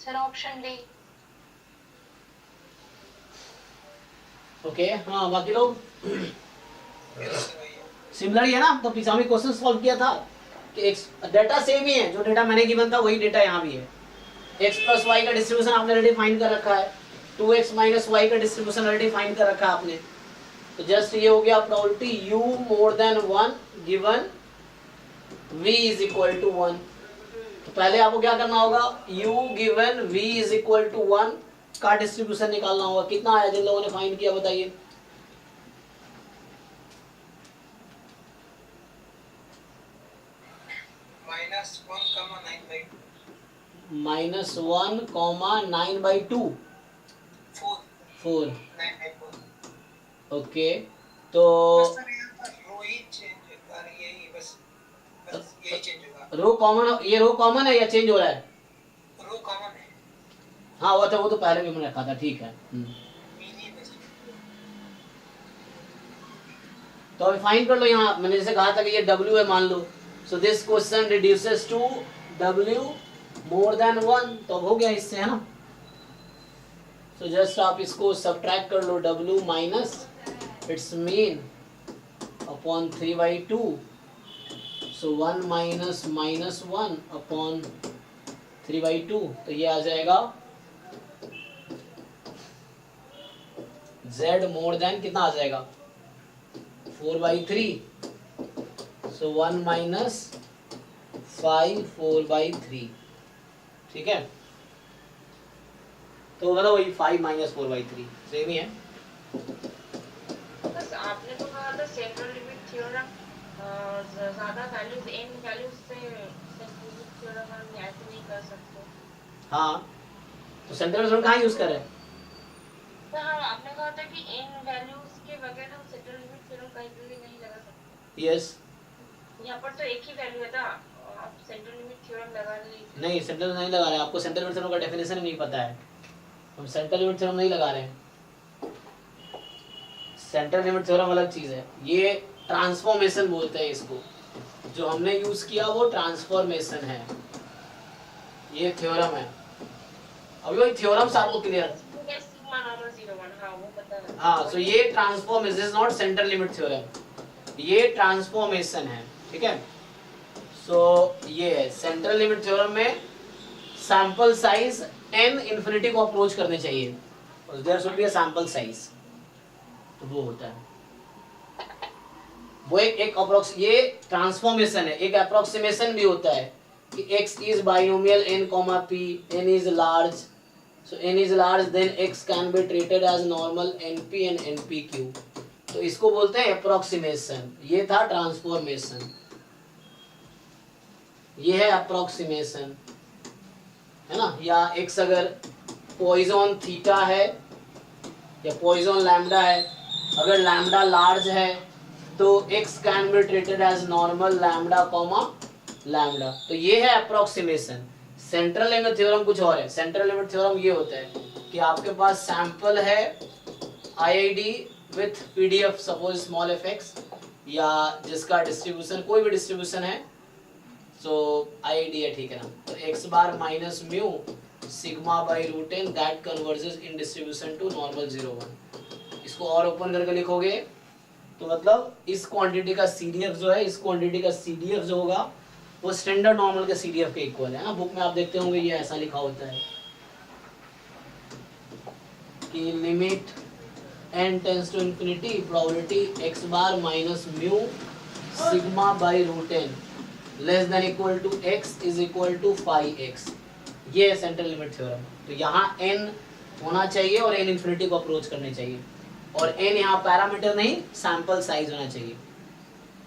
Sir option D. ओके हाँ, बाकी लोग मेरा से वही है। सिमिलर ही है ना। तो पिछले में क्वेश्चन सॉल्व किया था कि डेटा सेम ही है, जो डेटा मैंने गिवन था वही डेटा यहाँ भी है। x प्लस वाई का डिस्ट्रीब्यूशन आपने ऑलरेडी फाइंड कर रखा है, 2x माइनस वाई का डिस्ट्रीब्यूशन ऑलरेडी फाइंड कर रखा है आपने। तो जस्ट ये हो गया probability u more than 1 given v is equal to 1। तो पहले आपको क्या करना होगा, u given v is equal to 1 का डिस्ट्रीब्यूशन निकालना होगा। कितना आया जिन लोगों ने फाइंड किया बताइए। -1,9/2 4। ओके तो रो कॉमन, ये रो कॉमन है या चेंज हो रहा है? रो कॉमन है। हाँ वो तो पहले भी मैंने रखा था, ठीक है। तो अभी फाइंड कर लो। यहाँ मैंने जैसे कहा था कि ये w है मान लो, so this question reduces to w more than 1, तो अब हो गया इससे, है ना। सो जस्ट आप इसको सब्ट्रैक्ट कर लो, w minus it's mean upon 3/2, so 1 minus minus 1 upon 3/2, तो ये आ जाएगा z मोर देन कितना आ जाएगा 4/3, सो 1 माइनस 5 4/3, ठीक है। तो मतलब वही 5 माइनस 4/3 सेम ही है। बस आपने तो कहा था सेंट्रल लिमिट थ्योरम ज्यादा वैल्यूज n वैल्यूज से सेंट्रल लिमिट थ्योरम हम ऐसे नहीं कर सकते। हाँ तो सेंट्रल थ्योरम कहाँ यूज कर रहे हैं? तो हाँ आपने कहा था कि n वैल्यूज के बगैर हम सेंट्रल लिमिट थ्योरम कहीं भी नहीं लगा सकते। यस यहाँ पर तो एक ही वैल्यू है था, आप सेंट्रल लिमिट थ्योरम लगा रहे नहीं, सेंट्रल नहीं लगा रहे हैं, आपको सेंट्रल लिमिट थ्योरम का डेफिनेशन ही नहीं पता है। हम सेंट्रल लिमिट थ्योरम नहीं लगा रहे हैं, सेंट्रल लिमिट थ्योरम अलग चीज है, ये ट्रांसफॉर्मेशन बोलते हैं इसको। जो हमने यूज किया वो ट्रांसफॉर्मेशन है, ये थ्योरम है। अभी वही थ्योरम्स आपको क्लियर। सिग्मा नॉर्मल 0 1 हाँ वो पता है। हाँ सो ये transformation is not central limit theorem, ये ट्रांसफॉर्मेशन है, ठीक है। सो ये है सेंट्रल लिमिट थ्योरम में सैंपल साइज n इंफिनिटी को अप्रोच करने चाहिए, there should be a sample size, तो वो होता है वो एक अप्रोक्स, ये ट्रांसफॉर्मेशन है। एक अप्रोक्सीमेशन भी होता है कि x is binomial n, p, n is large, so n is large then x can be treated as normal np and npq, तो इसको बोलते हैं अप्रोक्सीमेशन। ये था ट्रांसफॉर्मेशन, ये है अप्रोक्सीमेशन, है ना। या x अगर पॉइजन थीटा है या पॉइजन लैम्डा है, अगर लैम्डा लार्ज है तो x can be treated as normal lambda comma lambda, तो ये है अप्रोक्सीमेशन। सेंट्रल लिमिट थ्योरम कुछ और है। सेंट्रल लिमिट थ्योरम ये होता है कि आपके पास सैंपल है IID with PDF suppose small fx, या जिसका डिस्ट्रीब्यूशन कोई भी डिस्ट्रीब्यूशन है, सो IID है, ठीक है ना। तो x bar minus mu sigma by root n that converges in distribution to normal 0 1। इसको और ओपन करके लिखोगे तो मतलब इस क्वांटिटी का CDF जो है, इस क्वांटिटी का CDF जो होगा वो स्टैंडर्ड नॉर्मल के CDF के इक्वल है ना। बुक में आप देखते होंगे ये ऐसा लिखा होता है कि limit n tends to infinity probability x bar minus mu sigma by root n less than equal to x is equal to 5x, ये है सेंट्रल लिमिट थ्योरम। तो यहाँ n होना चाहिए और n इंफिनिटी को अप्रोच करने चाहिए, और n यहाँ पैरामीटर नहीं सैंपल साइज होना चाहिए।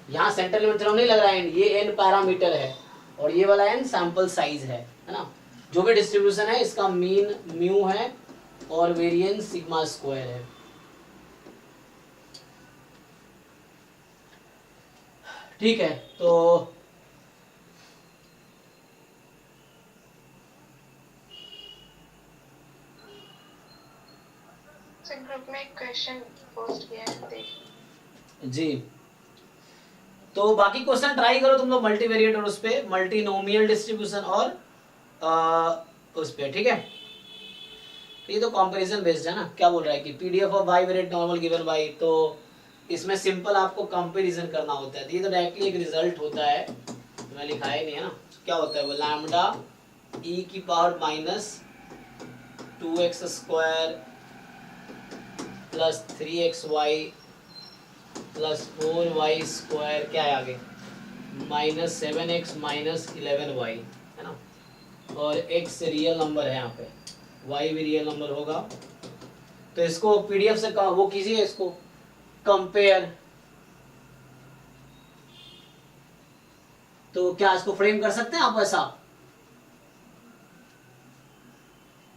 यहाँ सेंट्रल लिमिट थ्योरम नहीं लग रहा है n, ये n पैरामीटर है और ये वाला n सैंपल साइज है ना। जो भी डिस्ट्रीब्यूशन है इसका मीन म्यू है और वेरिएंस सिग्मा स्क्वायर है। ठीक है, तो ग्रुप में एक क्वेश्चन पोस्ट किया है, देख जी। तो बाकी क्वेश्चन ट्राई करो तुम लोग मल्टीवेरिएट और उस पे मल्टीनोमियल डिस्ट्रीब्यूशन और उस पे, ठीक है। तो ये तो कंपैरिजन बेस्ड है ना। क्या बोल रहा है कि PDF of bivariate normal given by, तो इसमें सिंपल आपको कंपैरिजन करना होता है। तो ये तो डायरेक्टली एक रिजल्ट होता है, मैं लिखा ही नहीं है ना। क्या होता है वो लैम्डा e की power minus 2x square plus 3xy plus 4y square, क्या है आगे माइनस 7x माइनस 11y, है ना। और x रियल नंबर है यहाँ पे, y भी रियल नंबर होगा। तो इसको PDF से वो कीजिए, इसको कंपेयर। तो क्या इसको फ्रेम कर सकते हैं आप ऐसा?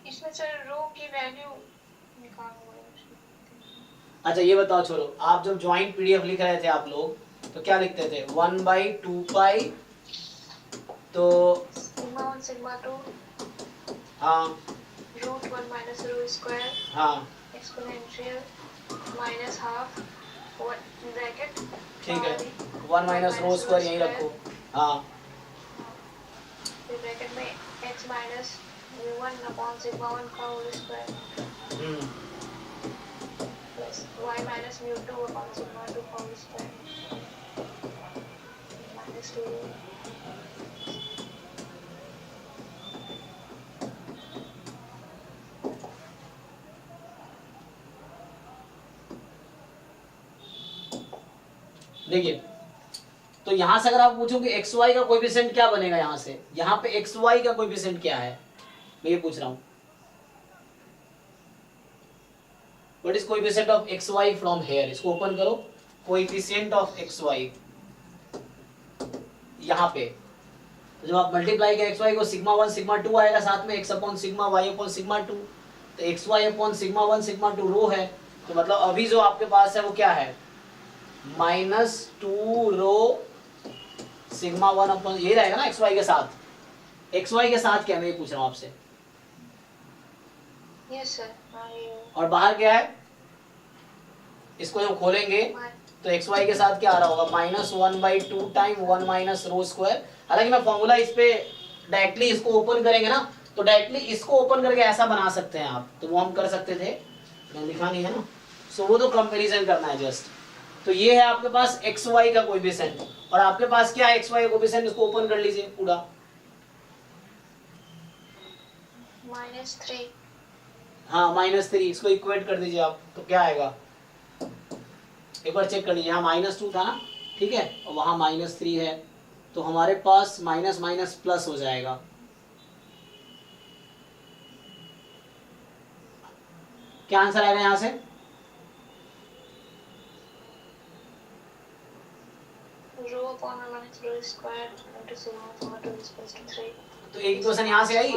इसमें सर रो की वैल्यू निकालना है। अच्छा ये बताओ, छोड़ो, आप जब ज्वाइंट PDF लिख रहे थे आप लोग तो क्या लिखते थे 1/2 पाई, तो सिग्मा 1 सिग्मा 2 हाँ रूट 1 माइनस रो स्क्वायर हाँ एक्सपोनेंशियल माइनस हाफ ब्रैकेट, ठीक है, 1 माइनस रो स्क्वायर यहीं रखो। हाँ फिर ब्रैकेट में x माइनस म्यू1 अपॉन सिग्मा 1 का whole square plus y minus म्यू2 अपॉन सिग्मा 2 का होल स्क्वायर माइनस 2। देखिए, तो यहां से अगर आप पूछोगे xy का कोएफिशिएंट क्या बनेगा, यहाँ से यहाँ पे xy का कोएफिशिएंट क्या है, मैं ये पूछ रहा हूँ। What is coefficient of x y from here, इसको ओपन करो, कोएफिशिएंट ऑफ एक्स वाई यहाँ पे जब आप मल्टीप्लाई करें एक्स वाई को सिग्मा 1 सिग्मा 2 आएगा साथ में, x upon sigma y upon sigma 2, तो x y upon sigma 1 sigma 2 rho है, तो मतलब अभी जो आपके पास है वो क्या है, -2 रो सिग्मा 1 अपॉन, ये रहेगा ना एक्स वाई के साथ, एक्स वाई के साथ क्या, मैं ये पूछ रहा हूँ आपसे, यस सर। और बाहर क्या है, इसको जब खोलेंगे तो एक्स वाई के साथ क्या आ रहा होगा, -1/2 टाइम 1 माइनस रो स्क्वायर। हालांकि मैं फॉर्मूला इस पे डायरेक्टली इसको ओपन करेंगे ना, तो डायरेक्टली इसको ओपन करके ऐसा बना सकते हैं आप, तो वो हम कर सकते थे, मैं लिखा नहीं है ना, सो वो तो कंपैरिजन करना है जस्ट। तो ये है आपके पास एक्स वाई का कोएफिशिएंट, और आपके पास क्या है एक्स वाई का कोएफिशिएंट, इसको ओपन कर लीजिए पूरा, -3। हाँ -3, इसको इक्वेट कर दीजिए आप, तो क्या आएगा, एक बार चेक कर लीजिए, यहाँ -2 था ना, ठीक है, और वहाँ -3 है, तो हमारे पास माइनस माइनस प्लस हो जाएगा। क्या आंसर आएगा यहाँ से, rho upon rho square into sigma 2 3। तो एक इक्वेशन यहाँ से आई,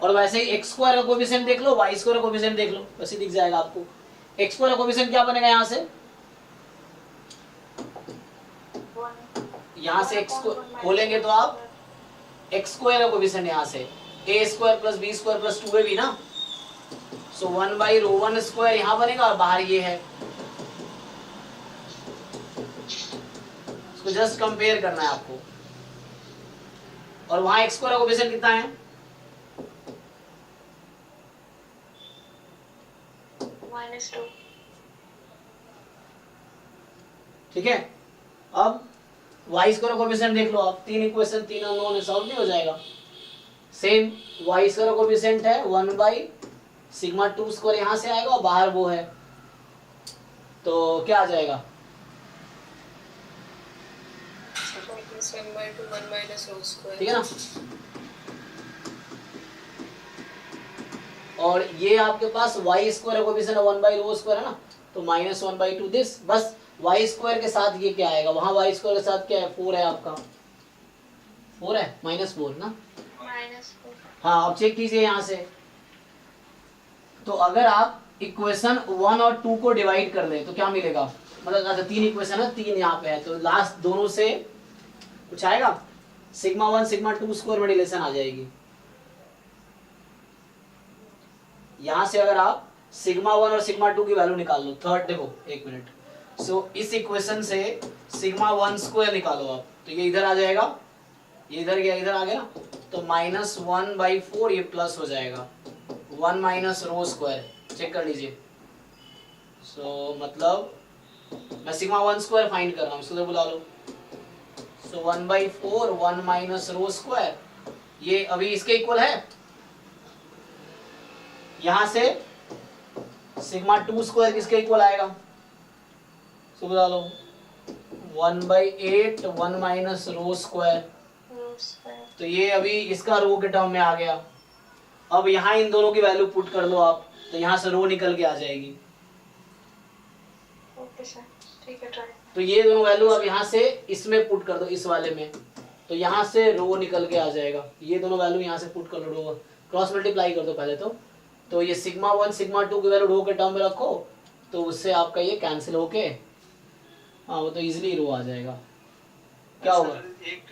और वैसे ही एक्स स्क्वायर का कोएफिशिएंट देख लो, वाई स्क्वायर का कोएफिशिएंट देख लो, वैसे दिख जाएगा आपको। एक्स स्क्वायर का कोएफिशिएंट क्या बनेगा यहाँ से, यहाँ से एक्स को खोलेंगे तो आप एक्स स्क्वायर का कोएफिशिएंट यहाँ से A square plus B square plus 2ab ना, सो 1/ρ1 स्क्वायर यहाँ बनेगा, और बाहर ये है, इसको जस्ट कंपेयर करना है आपको, और वहां एक्स स्क्वायर का कोएफिशिएंट कितना है, -2। ठीक है। अब वाई स्क्वायर का कोएफिशिएंट देख लो आप, 3 इक्वेशन 3 अननोन है, सॉल्व नहीं हो जाएगा। सेम वाई स्क्वायर का कोएफिशिएंट है 1/σ2 स्क्वायर यहाँ से आएगा, और बाहर वो है, तो क्या आ जाएगा, 1/2 1 minus rho square। ठीक है ना। और ये आपके पास वाई स्क्वायर का कोएफिशिएंट 1/ρ स्क्वायर है ना, तो -1/2 दिस, बस वाई स्क्वायर के साथ ये क्या आएगा, वहां वाई स्क्वायर के साथ क्या है, 4 है आपका, 4 है, -4 ना, -4। हाँ। अब चेक कीजिए यहाँ से, तो अगर आप इक्वेशन 1 और 2 को डिवाइड कर दें तो क्या मिलेगा, मतलब अच्छा 3 इक्वेशन है, 3 यहाँ पे है, तो लास्ट दोनों से कुछ आएगा, सिग्मा 1 सिग्मा 2 स्क्वायर में रिलेशन आ जाएगी। यहां से अगर आप सिग्मा 1 और सिग्मा 2 की वैल्यू निकाल लो, थर्ड देखो एक मिनट, सो इस इक्वेशन से सिग्मा 1 स्क्वायर निकालो आप, तो ये इधर आ जाएगा, ये इधर गया, इधर आ गया ना, तो -1/4 ये प्लस हो जाएगा 1 माइनस रो स्क्वायर, चेक कर लीजिए। सो मतलब मैं सिग्मा 1 स्क्वायर फाइंड कर रहा हूँ, इसको तो बुला लो, सो 1/4 1 माइनस रो स्क्वायर, ये अभी इसके इक्वल है, यहां से सिग्मा 2 स्क्वायर किसके इक्वल आएगा, सो बुला लो 1/8 1 माइनस रो स्क्वायर, तो ये अभी इसका रो के टर्म में आ गया। अब यहाँ इन दोनों की वैल्यू पुट कर दो आप, तो यहाँ से रो निकल के आ जाएगी। ओके सर, ठीक है, ट्राई। तो ये दोनों वैल्यू अब यहाँ से इसमें पुट कर दो, इस वाले में, तो यहाँ से रो निकल के आ जाएगा। ये दोनों वैल्यू यहाँ से पुट कर लो, रो क्रॉस मल्टीप्लाई कर दो पहले तो ये सिग्मा 1 सिग्मा 2 की वैल्यू रो के टर्म में रखो, तो उससे आपका ये कैंसिल होके, हाँ वो तो इजीली रो आ जाएगा। क्या होगा, एक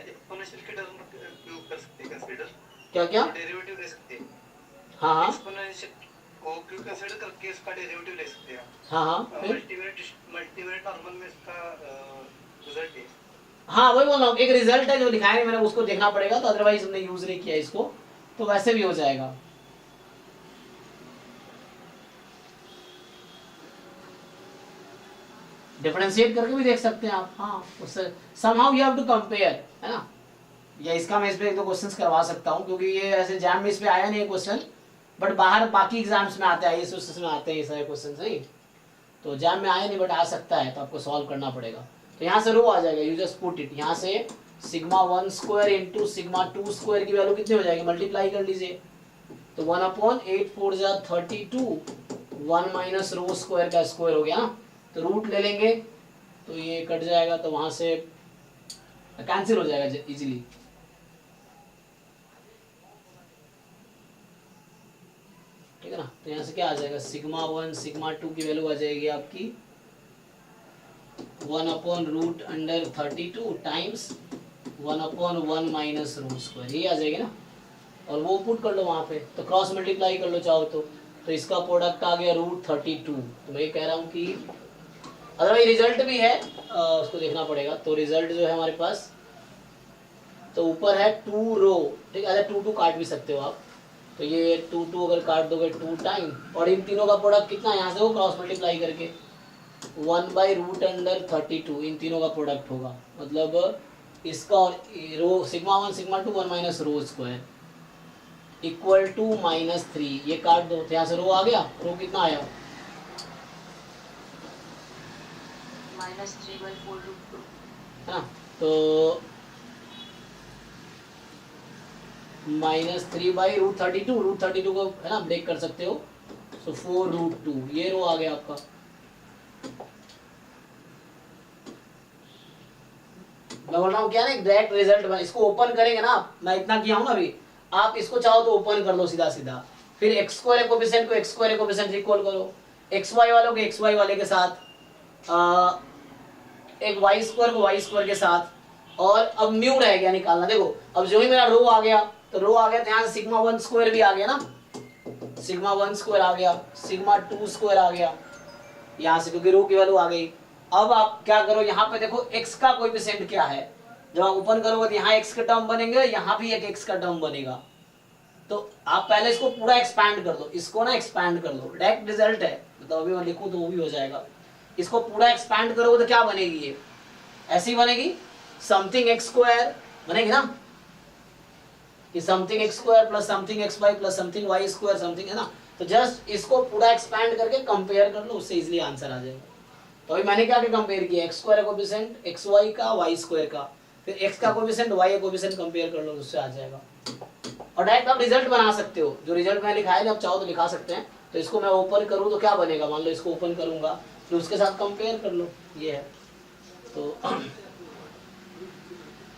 एक्सपोनेंशियल के टर्म उपयोग कर सकते हैं, कंसीडर क्या क्या, डेरिवेटिव ले सकते हैं, हाँ हाँ एक्सपोनेंशियल को कंसीडर करके इसका डेरिवेटिव ले सकते हैं, हाँ हाँ, फिर मल्टीवेरिएट नॉर्मल में इसका रिजल्ट है। हाँ वही बोल रहा हूँ, एक रिजल्ट है जो दिखाया है मैंने, उसको देखना पड़ेगा, तो अदरवाइज हमने यूज नहीं किया इसको, तो वैसे भी हो जाएगा। डिफरेंशिएट करके भी देख सकते हैं आप, हाँ उससे somehow you have to compare, है ना, या इसका मैं इस पे एक दो क्वेश्चंस करवा सकता हूँ, क्योंकि ये ऐसे एग्जाम में इस पे आया नहीं क्वेश्चन, बट बाहर बाकी एग्जाम्स में आते हैं, IAS में आते हैं ये सारे क्वेश्चन, सही, तो एग्जाम में आया नहीं बट आ सकता है, तो आपको सॉल्व करना पड़ेगा। तो यहाँ से रो आ जाएगा, यू जस्ट पुट इट, यहाँ से sigma 1 square into sigma 2 square की वैल्यू कितनी हो जाएगी, मल्टीप्लाई कर लीजिए, तो 1/8 4 जा 32 1 माइनस रो स्क्वायर का स्क्वायर हो गया ना, तो रूट ले लेंगे तो ये कट जाएगा, तो वहां से कैंसिल हो जाएगा इजीली। ठीक है ना, तो यहाँ से क्या आ जाएगा, सिग्मा 1 सिग्मा 2 की वैल्यू आ जाएगी आपकी 1/√32 टाइम्स 1/1 माइनस रो स्क्वायर, ये आ जाएगी ना। और वो पुट कर लो वहां पे, तो क्रॉस मल्टीप्लाई कर लो चाहो तो इसका प्रोडक्ट आ गया √32। तो मैं कह रहा हूँ कि अदरवाइज रिजल्ट भी है, उसको देखना पड़ेगा। तो रिजल्ट जो है हमारे पास, तो ऊपर है 2 रो, ठीक है, 2 काट भी सकते हो आप, तो ये 2 अगर काट दोगे 2 टाइम, और इन तीनों का प्रोडक्ट कितना, यहाँ से वो क्रॉस मल्टीप्लाई करके 1/√32 इन तीनों का प्रोडक्ट होगा, मतलब इसका और rho sigma 1 sigma 2 1 minus rho square equal to -3, ये काट दो तो यहाँ से रो आ गया, रो कितना आया -3/4√2 है ना, तो -3/√32, √32 को है ना ब्रेक कर सकते हो, सो 4√2, ये रो आ गया आपका। मैं बोल रहा हूँ क्या ना, डायरेक्ट रिजल्ट, इसको ओपन करेंगे ना, मैं इतना किया हूँ ना अभी, आप इसको चाहो तो ओपन कर लो सीधा सीधा, फिर एक्स स्क्वायर कोएफिशिएंट को एक्स स्क्वायर कोएफिशिएंट इक्वल करो, एक्स वाई वालों के एक्स वाई वाले के साथ, एक वाई स्क्वायर को वाई स्क्वायर के साथ, और अब म्यू रह गया निकालना। देखो अब जो ही मेरा रो आ गया, तो रो आ गया तो यहाँ से सिग्मा 1 स्क्वायर भी आ गया ना, सिग्मा 1 स्क्वायर आ गया, सिग्मा 2 स्क्वायर आ गया यहाँ से, क्योंकि रो की वैल्यू आ गई। अब आप क्या करो, यहाँ पे देखो x का कोएफिशिएंट क्या है, जब आप ओपन करोगे तो यहाँ x का टर्म बनेंगे, यहाँ भी एक x का टर्म बनेगा, तो आप पहले इसको पूरा एक्सपैंड कर दो, इसको ना एक्सपैंड कर दो, डायरेक्ट रिजल्ट है, मतलब अभी मैं लिखूं तो वो भी हो जाएगा। इसको पूरा एक्सपैंड करोगे तो क्या बनेगी, ये ऐसी बनेगी, समथिंग x स्क्वायर बनेगी ना, कि something x square plus something x y plus something y square something, है ना। तो जस्ट इसको पूरा एक्सपैंड करके कंपेयर कर लो, उससे इजीली आंसर आ जाएगा। तो अभी मैंने क्या कंपेयर किया, x square coefficient x y का y स्क्वायर का, फिर x का कोएफिशिएंट y कोएफिशिएंट कंपेयर कर लो, उससे आ जाएगा। और डायरेक्ट आप रिजल्ट बना सकते हो, जो रिजल्ट मैंने लिखा है, आप चाहो तो लिखा सकते हैं। तो इसको मैं ओपन करूँ तो क्या बनेगा, मान लो इसको ओपन करूंगा तो उसके साथ कंपेयर कर लो, ये है। तो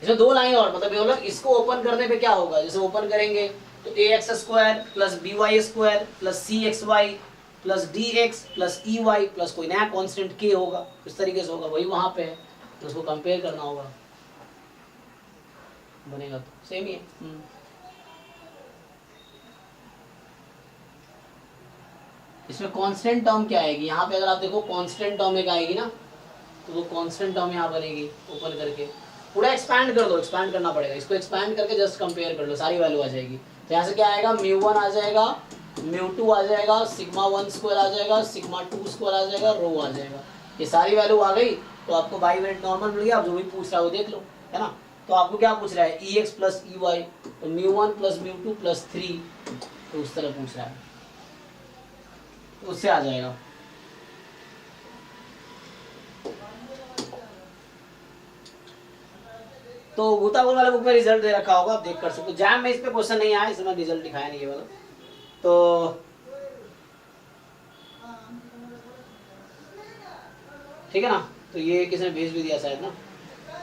इसमें 2 लाइन और, मतलब ये होगा इसको ओपन करने पे क्या होगा, जैसे ओपन करेंगे तो ax square plus by square plus cxy plus dx plus ey plus कोई नया कांस्टेंट k होगा, इस तरीके से होगा, वही वहां पे है, तो उसको कंपेयर करना होगा, बनेगा तो सेम ही है। इसमें कांस्टेंट टर्म क्या आएगी, यहाँ पे अगर आप देखो कांस्टेंट टर्म एक आएगी ना, तो वो कांस्टेंट टर्म यहाँ बनेगी, ओपन करके पूरा एक्सपैंड कर दो, एक्सपैंड करना पड़ेगा, इसको एक्सपैंड करके जस्ट कंपेयर कर लो, सारी वैल्यू आ जाएगी। तो यहाँ से क्या आएगा, μ1 आ जाएगा, μ2 आ जाएगा, सिग्मा 1 स्क्वायर आ जाएगा, सिग्मा 2 स्क्वायर आ जाएगा, रो आ जाएगा, ये सारी वैल्यू आ गई। तो आपको बाई वेट नॉर्मल मिल गया, आप जो भी पूछ रहा है वो देख लो, है ना। तो आपको क्या पूछ रहा है, ex प्लस ey, तो μ1 प्लस μ2 प्लस 3, तो उस तरह पूछ रहा है, तो उससे आ जाएगा। तो गुतागुत वाले बुक में रिजल्ट दे रखा होगा, आप देख कर सकते हो। जैम में इस पे क्वेश्चन नहीं आया, इसमें रिजल्ट दिखाया नहीं ये वाला। तो ठीक है ना, तो ये किसने भेज भी दिया शायद ना,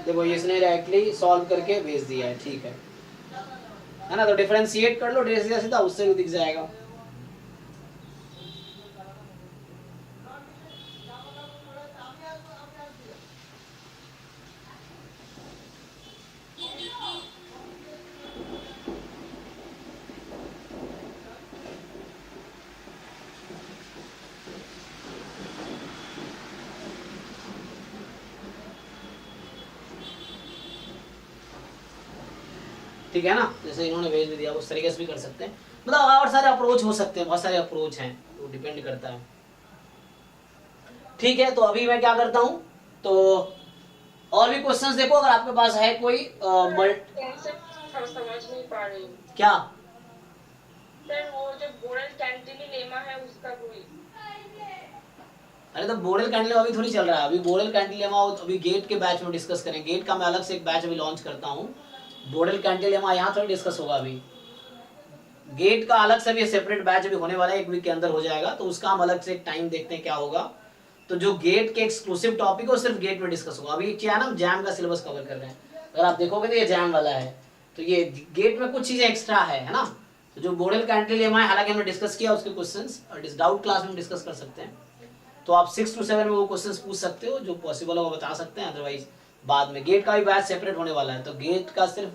देखो ये इसने डायरेक्टली सॉल्व करके भेज दिया है, ठीक है ना। तो डिफरेंशिएट कर लो सीधा सीधा, उससे भी दिख जाएगा। ठीक है ना, जैसे इन्होंने भेज भी दिया उस तरीके से भी कर सकते हैं, मतलब और सारे अप्रोच हो सकते हैं, बहुत सारे अप्रोच हैं, तो डिपेंड करता है। ठीक है, तो अभी मैं क्या करता हूँ, तो और भी क्वेश्चंस देखो अगर आपके पास है कोई। समझ नहीं पा रही हूँ क्या सर, वो जो बोरल कैंटिलीलेमा है उसका कोई। अरे तो बोरेल कैंटिलीलेमा अभी थोड़ी चल रहा है, अभी बोरेल कैंटिलीलेमा अभी गेट के बैच में डिस्कस करें, गेट का मैं अलग से एक बैच अभी लॉन्च करता हूँ। बोरेल कैंटिलीलेमा यहाँ थोड़ी डिस्कस होगा अभी, गेट का अलग से भी सेपरेट बैच भी होने वाला है, 1 वीक के अंदर हो जाएगा, तो उसका हम अलग से एक टाइम देखते हैं क्या होगा। तो जो गेट के एक्सक्लूसिव टॉपिक है वो सिर्फ गेट में डिस्कस होगा। अभी क्या है ना, जैम का सिलेबस कवर कर रहे हैं, अगर आप देखोगे तो ये जैम वाला है, तो ये गेट में कुछ चीजें एक्स्ट्रा है ना। तो जो मॉडल कैंटिलीमा है, हालांकि हमने डिस्कस किया उसके क्वेश्चंस, और डाउट क्लास में डिस्कस कर सकते हैं। तो आप 6 to 7 में वो क्वेश्चंस पूछ सकते हो, जो पॉसिबल होगा बता सकते हैं, अदरवाइज बाद में। गेट का भी बैच सेपरेट होने वाला है, तो गेट का सिर्फ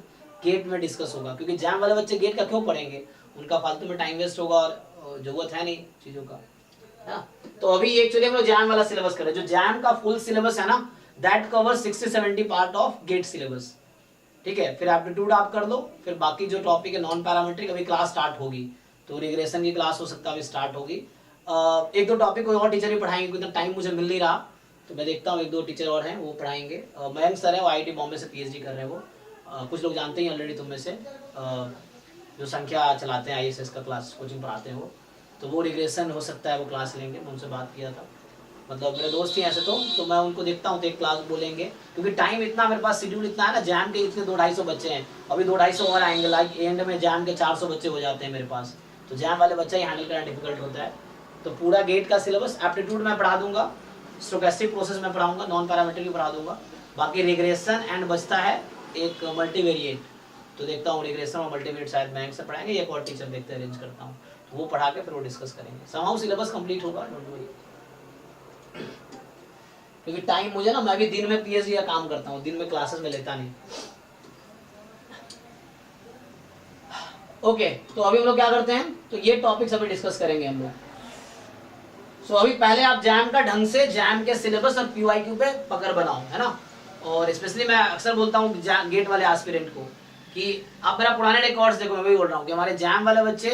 गेट में डिस्कस होगा, क्योंकि जैम वाले बच्चे गेट का क्यों पढ़ेंगे, उनका फालतू में टाइम वेस्ट होगा और जरूरत है नहीं चीजों का, है ना। तो अभी एक्चुअली हम लोग जैम वाला सिलेबस कर रहे हैं। जो जैम का फुल सिलेबस है ना, that cover 60-70 part of GATE syllabus, ठीक है। फिर एप्टीट्यूड आप कर लो, फिर बाकी जो टॉपिक है नॉन पैरामीट्रिक, अभी क्लास स्टार्ट होगी, तो रिग्रेशन की क्लास हो सकता है अभी स्टार्ट होगी। 1-2 टॉपिक कोई और टीचर भी पढ़ाएंगे, क्योंकि टाइम मुझे मिल नहीं रहा, तो मैं देखता हूँ 1-2 टीचर और हैं वो पढ़ाएंगे। मयंक सर है, वो IIT बॉम्बे से PhD कर रहे हैं वो, कुछ लोग जानते ही ऑलरेडी तुम में से, जो संख्या चलाते हैं ISS का क्लास कोचिंग पढ़ाते हैं वो, तो वो रिग्रेशन हो सकता है वो क्लास लेंगे, मैं उनसे बात किया था, मतलब मेरे दोस्त ही ऐसे, तो मैं उनको देखता हूँ तो एक क्लास बोलेंगे, क्योंकि टाइम इतना मेरे पास शेड्यूल इतना है ना, जैम के इतने 200-250 बच्चे हैं, अभी 200-250 और आएंगे, लाइक एंड में जैम के 400 बच्चे हो जाते हैं मेरे पास, तो जैम वाले बच्चा ही हैंडल करना डिफिकल्ट होता है। तो पूरा गेट का सिलेबस, एप्टीट्यूड में पढ़ा दूंगा, स्टोकेस्टिक प्रोसेस में पढ़ाऊंगा, नॉन पैरामीट्रिक भी पढ़ा दूंगा, बाकी रिग्रेशन एंड बचता है एक मल्टीवेरिएट, तो देखता हूँ रिग्रेशन और मल्टीवेरिएट शायद बैंक से पढ़ाएंगे, एक और टीचर देखते हैं, अरेंज करता हूँ, तो वो पढ़ा के फिर वो डिस्कस करेंगे। समाउ सिलेबस कंप्लीट होगा, डोंट वरी, क्योंकि टाइम मुझे ना, मैं भी दिन में PhD का काम करता हूँ, दिन में क्लासेस में लेता नहीं। ओके, तो अभी हम लोग क्या करते हैं, तो ये टॉपिक्स अभी डिस्कस करेंगे हम लोग। सो अभी पहले आप जैम का ढंग से, जैम के सिलेबस और PYQ पे पकड़ बनाओ, है ना। और स्पेशली मैं अक्सर बोलता हूँ गेट वाले एस्पिरेंट को कि आप मेरा पुराने रिकॉर्ड्स देखो, मैं वही बोल रहा हूँ कि हमारे जैम वाले बच्चे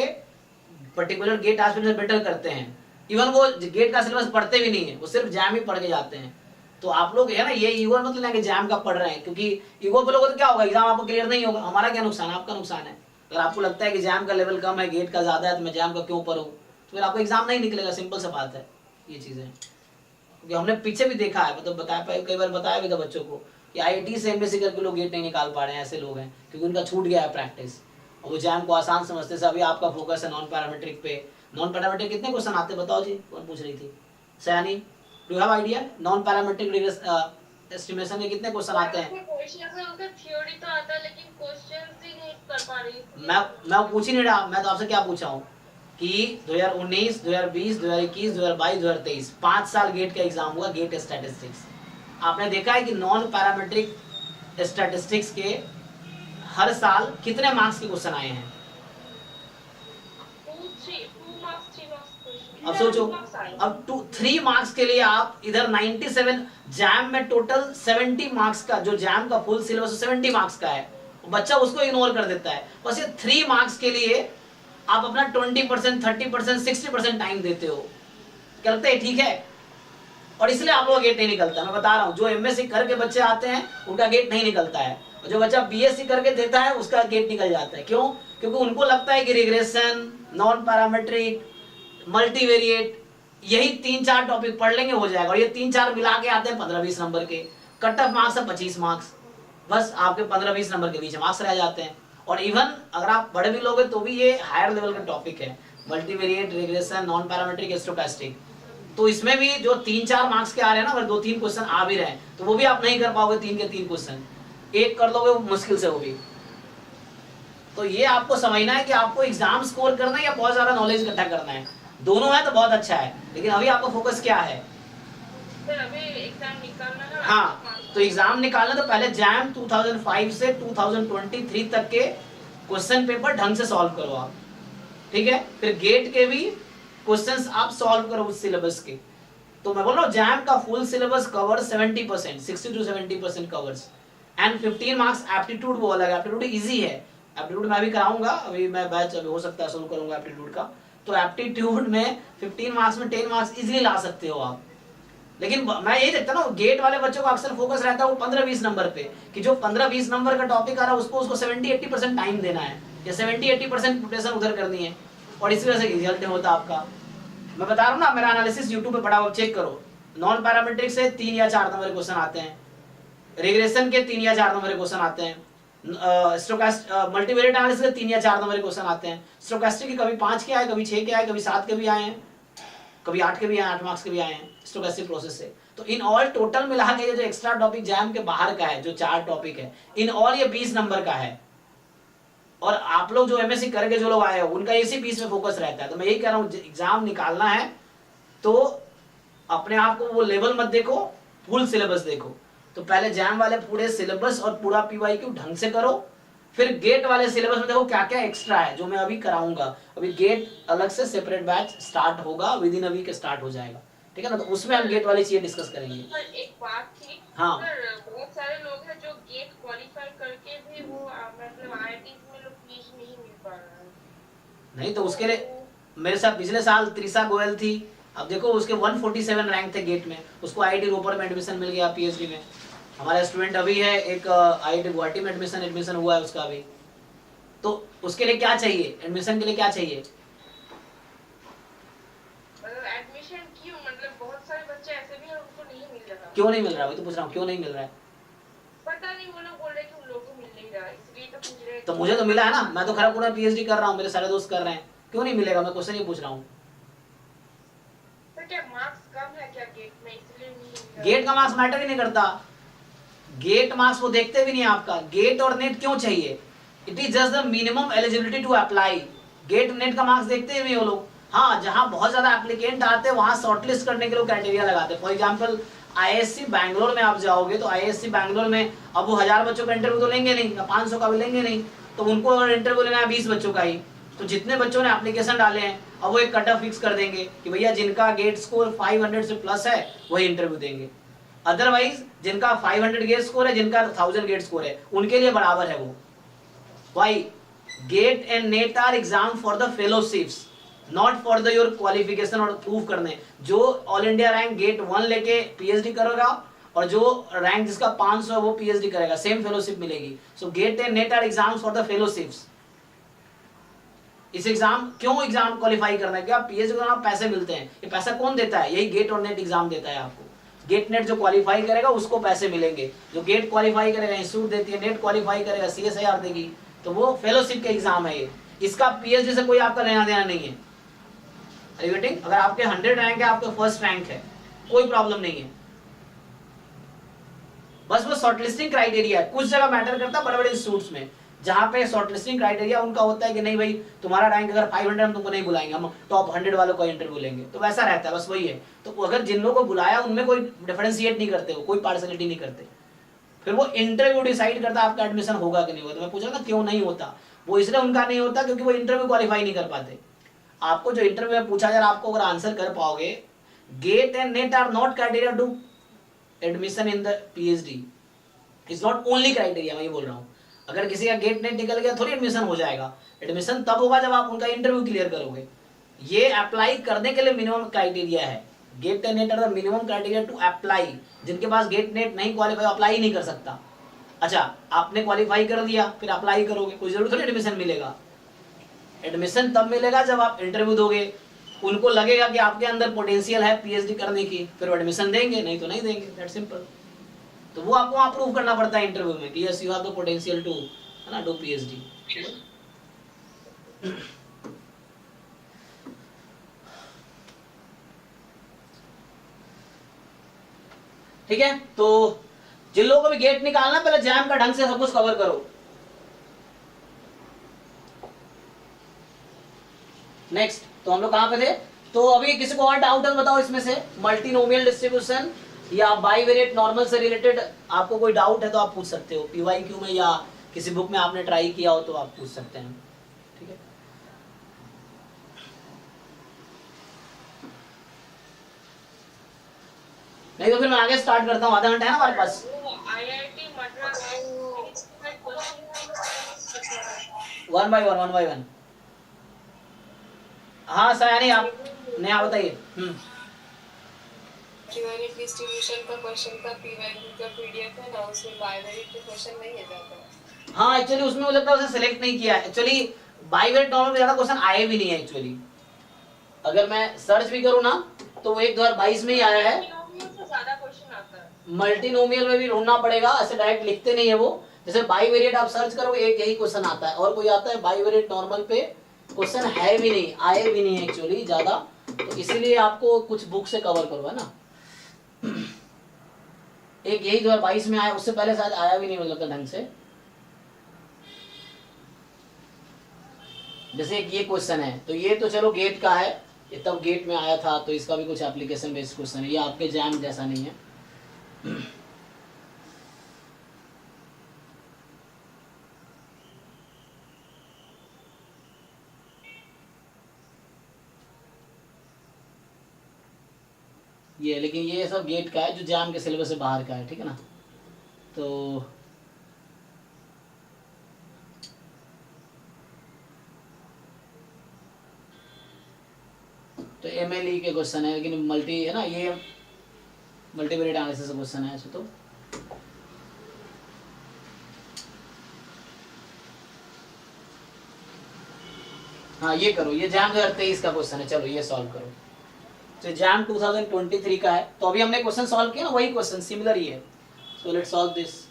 पर्टिकुलर गेट एस्पिरेंट बेटर करते हैं, इवन वो गेट का सिलेबस पढ़ते भी नहीं है, वो सिर्फ जैम ही पढ़ के जाते हैं। तो आप लोग है ना, ये ईगो मतलब ना कि जैम का पढ़ रहे हैं, क्योंकि ईगो पे लोगों तो क्या होगा, एग्जाम आपको क्लियर नहीं होगा, हमारा क्या नुकसान है, आपका नुकसान है। अगर आपको लगता है कि जैम का लेवल कम है, गेट का ज्यादा है, तो मैं जैम का क्यों पढ़ूं, तो फिर आपको एग्जाम नहीं निकलेगा, सिंपल सा बात है ये चीजें। क्योंकि हमने पीछे भी देखा है, मतलब बताया, कई बार बताया भी था बच्चों को कि IIT से MSc करके लोग गेट नहीं निकाल पा रहे हैं, ऐसे लोग हैं, क्योंकि उनका छूट गया है प्रैक्टिस, और वो जैम को आसान समझते से। अभी आपका फोकस है नॉन पैरामीट्रिक पे। नॉन पैरामीट्रिक कितने क्वेश्चन आते हैं बताओ जी, कौन पूछ रही थी, Sayani, do have idea? Non parametric estimation में कितने क्वेश्चन आते हैं? क्वेश्चंस है, उसका थ्योरी तो आता है, लेकिन क्वेश्चंस ही नहीं कर पा रही। मैं पूछ ही नहीं रहा, मैं तो आपसे क्या पूछा हूँ कि 2019, 2020, 2021, 2022, 2023 5 साल गेट का एग्जाम हुआ, गेट स्टैटिस्टिक्स। आपने देखा है कि नॉन पैरामीट्रिक स्टैटिस्टिक्स के हर साल कितने मार्क्स के क्वेश्चन आए हैं? 2 मार्क्स 3 मार्क्स। अब सोचो, अब 3 मार्क्स के लिए आप इधर 97, जैम में टोटल 70 मार्क्स का, जो जैम का फुल सिलेबस 70 मार्क्स का है, बच्चा उसको इग्नोर कर देता है, बस ये 3 मार्क्स के लिए आप अपना 20%, 30%, 60% टाइम देते हो। क्या लगता है ठीक है? और इसलिए आप लोग गेट नहीं निकलता। मैं बता रहा हूँ, जो MSc करके बच्चे आते हैं उनका गेट नहीं निकलता है, और जो बच्चा BSc करके देता है उसका गेट निकल जाता है। क्यों? क्योंकि उनको लगता है कि रिग्रेशन, नॉन पैरामीट्रिक, मल्टीवेरिएट, यही 3-4 टॉपिक पढ़ लेंगे हो जाएगा, और ये 3-4 मिला के आते हैं 15-20 नंबर के। कट ऑफ मार्क्स है 25 मार्क्स, बस आपके 15-20 नंबर के बीच मार्क्स रह जाते हैं। और इवन अगर आप पढ़ भी लोगे तो भी ये हायर लेवल का टॉपिक है, multivariate, regression, non parametric, stochastic. तो इसमें भी जो 3-4 मार्क्स के आ रहे हैं ना, अगर 2-3 क्वेश्चन आ भी रहे हैं तो वो भी आप नहीं कर पाओगे, 3 के 3 क्वेश्चन, एक कर लोगे मुश्किल से वो भी। तो ये आपको समझना है कि आपको एग्जाम स्कोर करना है या बहुत ज्यादा नॉलेज इकट्ठा करना है। दोनों है तो बहुत अच्छा है, लेकिन अभी आपका फोकस क्या है? सर अभी एग्जाम निकालना है। हाँ, तो एग्जाम निकालना तो पहले जैम 2005 से 2023 तक के क्वेश्चन पेपर ढंग से सॉल्व करो आप, ठीक है। फिर गेट के भी क्वेश्चंस आप सॉल्व करो उस सिलेबस के। तो मैं बोल रहा हूँ जैम का full syllabus cover 70%, 60 to 70% covers, and 15 marks aptitude वो अलग है। एप्टीट्यूड इजी है, एप्टीट्यूड मैं भी कराऊंगा, अभी मैं बैच अभी हो सकता है शुरू करूंगा एप्टीट्यूड का। तो एप्टीट्यूड में 15 मार्क्स में 10 मार्क्स इजीली ला सकते हो आप। लेकिन मैं यही देखता ना, गेट वाले बच्चों को अक्सर फोकस रहता है वो 15-20 नंबर पे, कि जो 15-20 नंबर का टॉपिक आ रहा है उसको 70-80% टाइम देना है, या 70-80% प्रिपरेशन उधर करनी है, और इसी वजह से रिजल्ट नहीं होता आपका। मैं बता रहा हूँ ना, मेरा एनालिसिस यूट्यूब पे पड़ा हुआ, चेक करो। नॉन पैरामीट्रिक से 3 या 4 नंबर के क्वेश्चन आते हैं, रिग्रेशन के 3 या 4 नंबर के क्वेश्चन आते हैं, मल्टीवेरिएट एनालिसिस के 3 या 4 नंबर के क्वेश्चन आते हैं। स्टोकेस्टिक के कभी 5 के आए, कभी 6 के आए, कभी 7 के भी आए हैं, कभी 8 के भी आए, 8 मार्क्स के भी आए हैं स्टोकेस्टिक प्रोसेस से। तो इन ऑल टोटल मिला के ये जो एक्स्ट्रा टॉपिक जैम के बाहर का है, जो 4 टॉपिक है, इन ऑल ये 20 नंबर का है। और आप लोग जो एमएससी करके जो लोग आए हो उनका इसी 20 में फोकस रहता है। तो मैं यही कह रहा हूँ, एग्जाम निकालना है तो अपने आप को वो लेवल मत देखो, फुल सिलेबस देखो। तो पहले जैम वाले पूरे सिलेबस और पूरा पीवाईक्यू ढंग से करो, फिर गेट वाले सिलेबस में देखो क्या क्या एक्स्ट्रा है जो मैं अभी कराऊंगा। अभी गेट अलग से सेपरेट बैच स्टार्ट होगा, within a week start हो जाएगा, ठीक है ना। तो उसमें हम गेट वाली चीजें डिस्कस करेंगे। सर एक बात थी, हाँ। सर बहुत सारे लोग हैं जो गेट क्वालिफाई करके भी वो मतलब आईआईटी में लोग पीएचडी नहीं मिल पा रहा है। नहीं तो उसके लिए मेरे साथ पिछले साल त्रिशा गोयल थी, अब देखो उसके 147 रैंक थे गेट में, उसको आईआईटी रोपर में एडमिशन मिल गया पीएचडी में। हमारा स्टूडेंट अभी है एक आईआईटी गुवाहाटी में एडमिशन हुआ है उसका अभी। तो उसके लिए क्या चाहिए, एडमिशन के लिए क्या चाहिए? एडमिशन क्यों, मतलब बहुत सारे बच्चे ऐसे भी हैं उनको नहीं मिल रहा। क्यों नहीं मिल रहा? वही तो पूछ रहा हूँ, क्यों नहीं मिल रहा है? पता नहीं, वो लोग बोल रहे कि उन लोगों को मिल नहीं रहा, इसलिए तो पूछ रहे हैं। तो मुझे तो मिला है ना, मैं तो खड़गपुर में पीएचडी कर रहा हूँ, मेरे सारे दोस्त कर रहे हैं, क्यों नहीं मिलेगा? मैं क्वेश्चन ये पूछ रहा हूँ। तो क्या मार्क्स कम है क्या गेट में, इसलिए नहीं मिल रहा? गेट का मार्क्स मैटर ही नहीं करता, गेट मार्क्स वो देखते भी नहीं आपका। गेट और नेट क्यों चाहिए? It is just the minimum eligibility to apply. GATE NET का मार्क्स देखते ही नहीं वो लोग। हाँ, जहां बहुत ज्यादा एप्लीकेंट आते हैं वहां शॉर्टलिस्ट करने के लिए क्राइटेरिया लगाते हैं। फॉर एग्जांपल आईएससी बैंगलोर में आप जाओगे तो आईएससी बैंगलोर में अब वो 1000 बच्चों का इंटरव्यू तो लेंगे नहीं, या 500 का भी लेंगे नहीं। तो उनको अगर इंटरव्यू लेना है 20 बच्चों का ही, तो जितने बच्चों ने एप्लीकेशन डाले हैं अब वो एक कट ऑफ फिक्स कर देंगे कि भैया जिनका गेट स्कोर 500 से प्लस है वही इंटरव्यू देंगे। अदरवाइज जिनका 500 गेट स्कोर है, जिनका 1000 गेट स्कोर है, उनके लिए बराबर है वो। Why? GATE and NET are exam for the fellowships, not for the your qualification और प्रूफ करने। जो ऑल इंडिया रैंक गेट 1 लेके पीएचडी करेगा और जो रैंक जिसका 500 है वो पीएचडी करेगा, सेम फेलोशिप मिलेगी। So GATE and NET are exam for the fellowships. इस एग्जाम क्यों एग्जाम क्वालिफाई करना है? क्या पीएचडी करना पैसे मिलते हैं, ये पैसा कौन देता है? यही गेट और नेट एग्जाम देता है आपको। गेट नेट जो क्वालिफाई करेगा उसको पैसे मिलेंगे, जो गेट क्वालिफाई करेगा इंस्टीट्यूट देती है, नेट क्वालिफाई करेगा सीएसआईआर देगी, तो वो फेलोशिप के एग्जाम है ये। इसका पीएचडी से कोई आपका लेना देना नहीं है। अगर आपके 100 रैंक है, आपका फर्स्ट रैंक है, कोई प्रॉब्लम नहीं है। बस वो शॉर्टलिस्टिंग क्राइटेरिया है। कुछ जगह मैटर करता है बड़े बड़े इंस्टीट्यूट्स में, जहां पे शॉर्टलिस्टिंग क्राइटेरिया उनका होता है कि नहीं भाई तुम्हारा रैंक अगर 500 हम तुमको नहीं बुलाएंगे, हम टॉप 100 वालों का इंटरव्यू लेंगे। तो वैसा रहता है, बस वही है। तो अगर जिन लोगों को बुलाया उनमें कोई डिफरेंशिएट नहीं करते, वो कोई पार्शलिटी नहीं करते। फिर वो इंटरव्यू डिसाइड करता है आपका एडमिशन होगा कि नहीं होगा। तो मैं पूछ रहा था क्यों नहीं होता? वो इसलिए उनका नहीं होता क्योंकि वो इंटरव्यू क्वालिफाई नहीं कर पाते। आपको जो इंटरव्यू में पूछा जाए, आपको अगर आंसर कर पाओगे, GATE and NET are not criteria to admission in the PhD, is not only criteria. मैं ये बोल रहा हूँ, अगर किसी का गेट नेट निकल गया थोड़ी एडमिशन हो जाएगा। एडमिशन तब होगा जब आप उनका इंटरव्यू क्लियर करोगे। ये अप्लाई करने के लिए मिनिमम क्राइटेरिया है। GATE and NET are the minimum criteria to apply. जिनके पास गेट नेट नहीं क्वालिफाई, अप्लाई नहीं कर सकता। अच्छा, आपने क्वालिफाई कर दिया, फिर अप्लाई करोगे, कोई जरूर थोड़ी एडमिशन मिलेगा। एडमिशन तब मिलेगा जब आप इंटरव्यू दोगे, उनको लगेगा कि आपके अंदर पोटेंशियल है पीएचडी करने की, फिर वो एडमिशन देंगे, नहीं तो नहीं देंगे। That simple. तो वो आपको वहां प्रूव करना पड़ता है इंटरव्यू में कि yes you have the potential to, है ना, डू पीएचडी। ठीक है, तो जिन लोगों को भी गेट निकालना, पहले जैम का ढंग से सब कुछ कवर करो। नेक्स्ट, तो हम लोग कहां पे थे? तो अभी किसी को और डाउट है बताओ इसमें से? मल्टीनोमियल डिस्ट्रीब्यूशन या बाइवेरिएट नॉर्मल से रिलेटेड आपको कोई डाउट है तो आप पूछ सकते हो। पीवाईक्यू में या किसी बुक में आपने ट्राई किया हो तो आप पूछ सकते हैं। ठीक है, नहीं तो फिर मैं आगे स्टार्ट करता हूँ। आधा घंटा है ना हमारे पास। IIT Madras one by one. हाँ सयानी, आप नहीं, आप बताइए। पीवाईवेरिएट डिस्ट्रीब्यूशन का क्वेश्चन का पीवाईक्यू का पीडीएफ है ना, उसमें बाइवेरिएट के क्वेश्चन नहीं है ज्यादा। हाँ, एक्चुअली उसमें मुझे लगता है उसे सिलेक्ट नहीं किया। एक्चुअली बाइवेरिएट नॉर्मल में ज्यादा क्वेश्चन आए भी नहीं है। एक्चुअली अगर मैं सर्च भी करूँ ना तो वो 2022 में ही आया है। ज्यादा क्वेश्चन आता है। मल्टीनोमियल में भी ढूंढना पड़ेगा, ऐसे डायरेक्ट लिखते नहीं है वो। जैसे बाईवेरिएट आप सर्च करोगे एक यही क्वेश्चन आता है, और कोई आता है बाईवेरिएट नॉर्मल पे क्वेश्चन है भी नहीं, आए भी नहीं एक्चुअली ज्यादा, तो इसीलिए आपको कुछ बुक से कवर करो, है ना। एक यही 2022 में आया, उससे पहले शायद आया भी नहीं मुझे लगता ढंग से। जैसे एक ये क्वेश्चन है, तो ये तो चलो गेट का है, ये तब गेट में आया था, तो इसका भी कुछ एप्लीकेशन बेस्ड क्वेश्चन है, ये आपके जैम जैसा नहीं है। ये लेकिन ये सब गेट का है जो जैम के सिलेबस से बाहर का है, ठीक है ना। तो MLE के क्वेश्चन है, लेकिन मल्टी है ना, ये मल्टीवेरिएट एनालिसिस का क्वेश्चन है ऐसे तो। हाँ ये करो, ये जैम 2023 का क्वेश्चन है, चलो ये सॉल्व करो। तो जैम 2023 का है, तो अभी हमने क्वेश्चन सॉल्व किया ना, वही क्वेश्चन सिमिलर ही है। So let's solve this.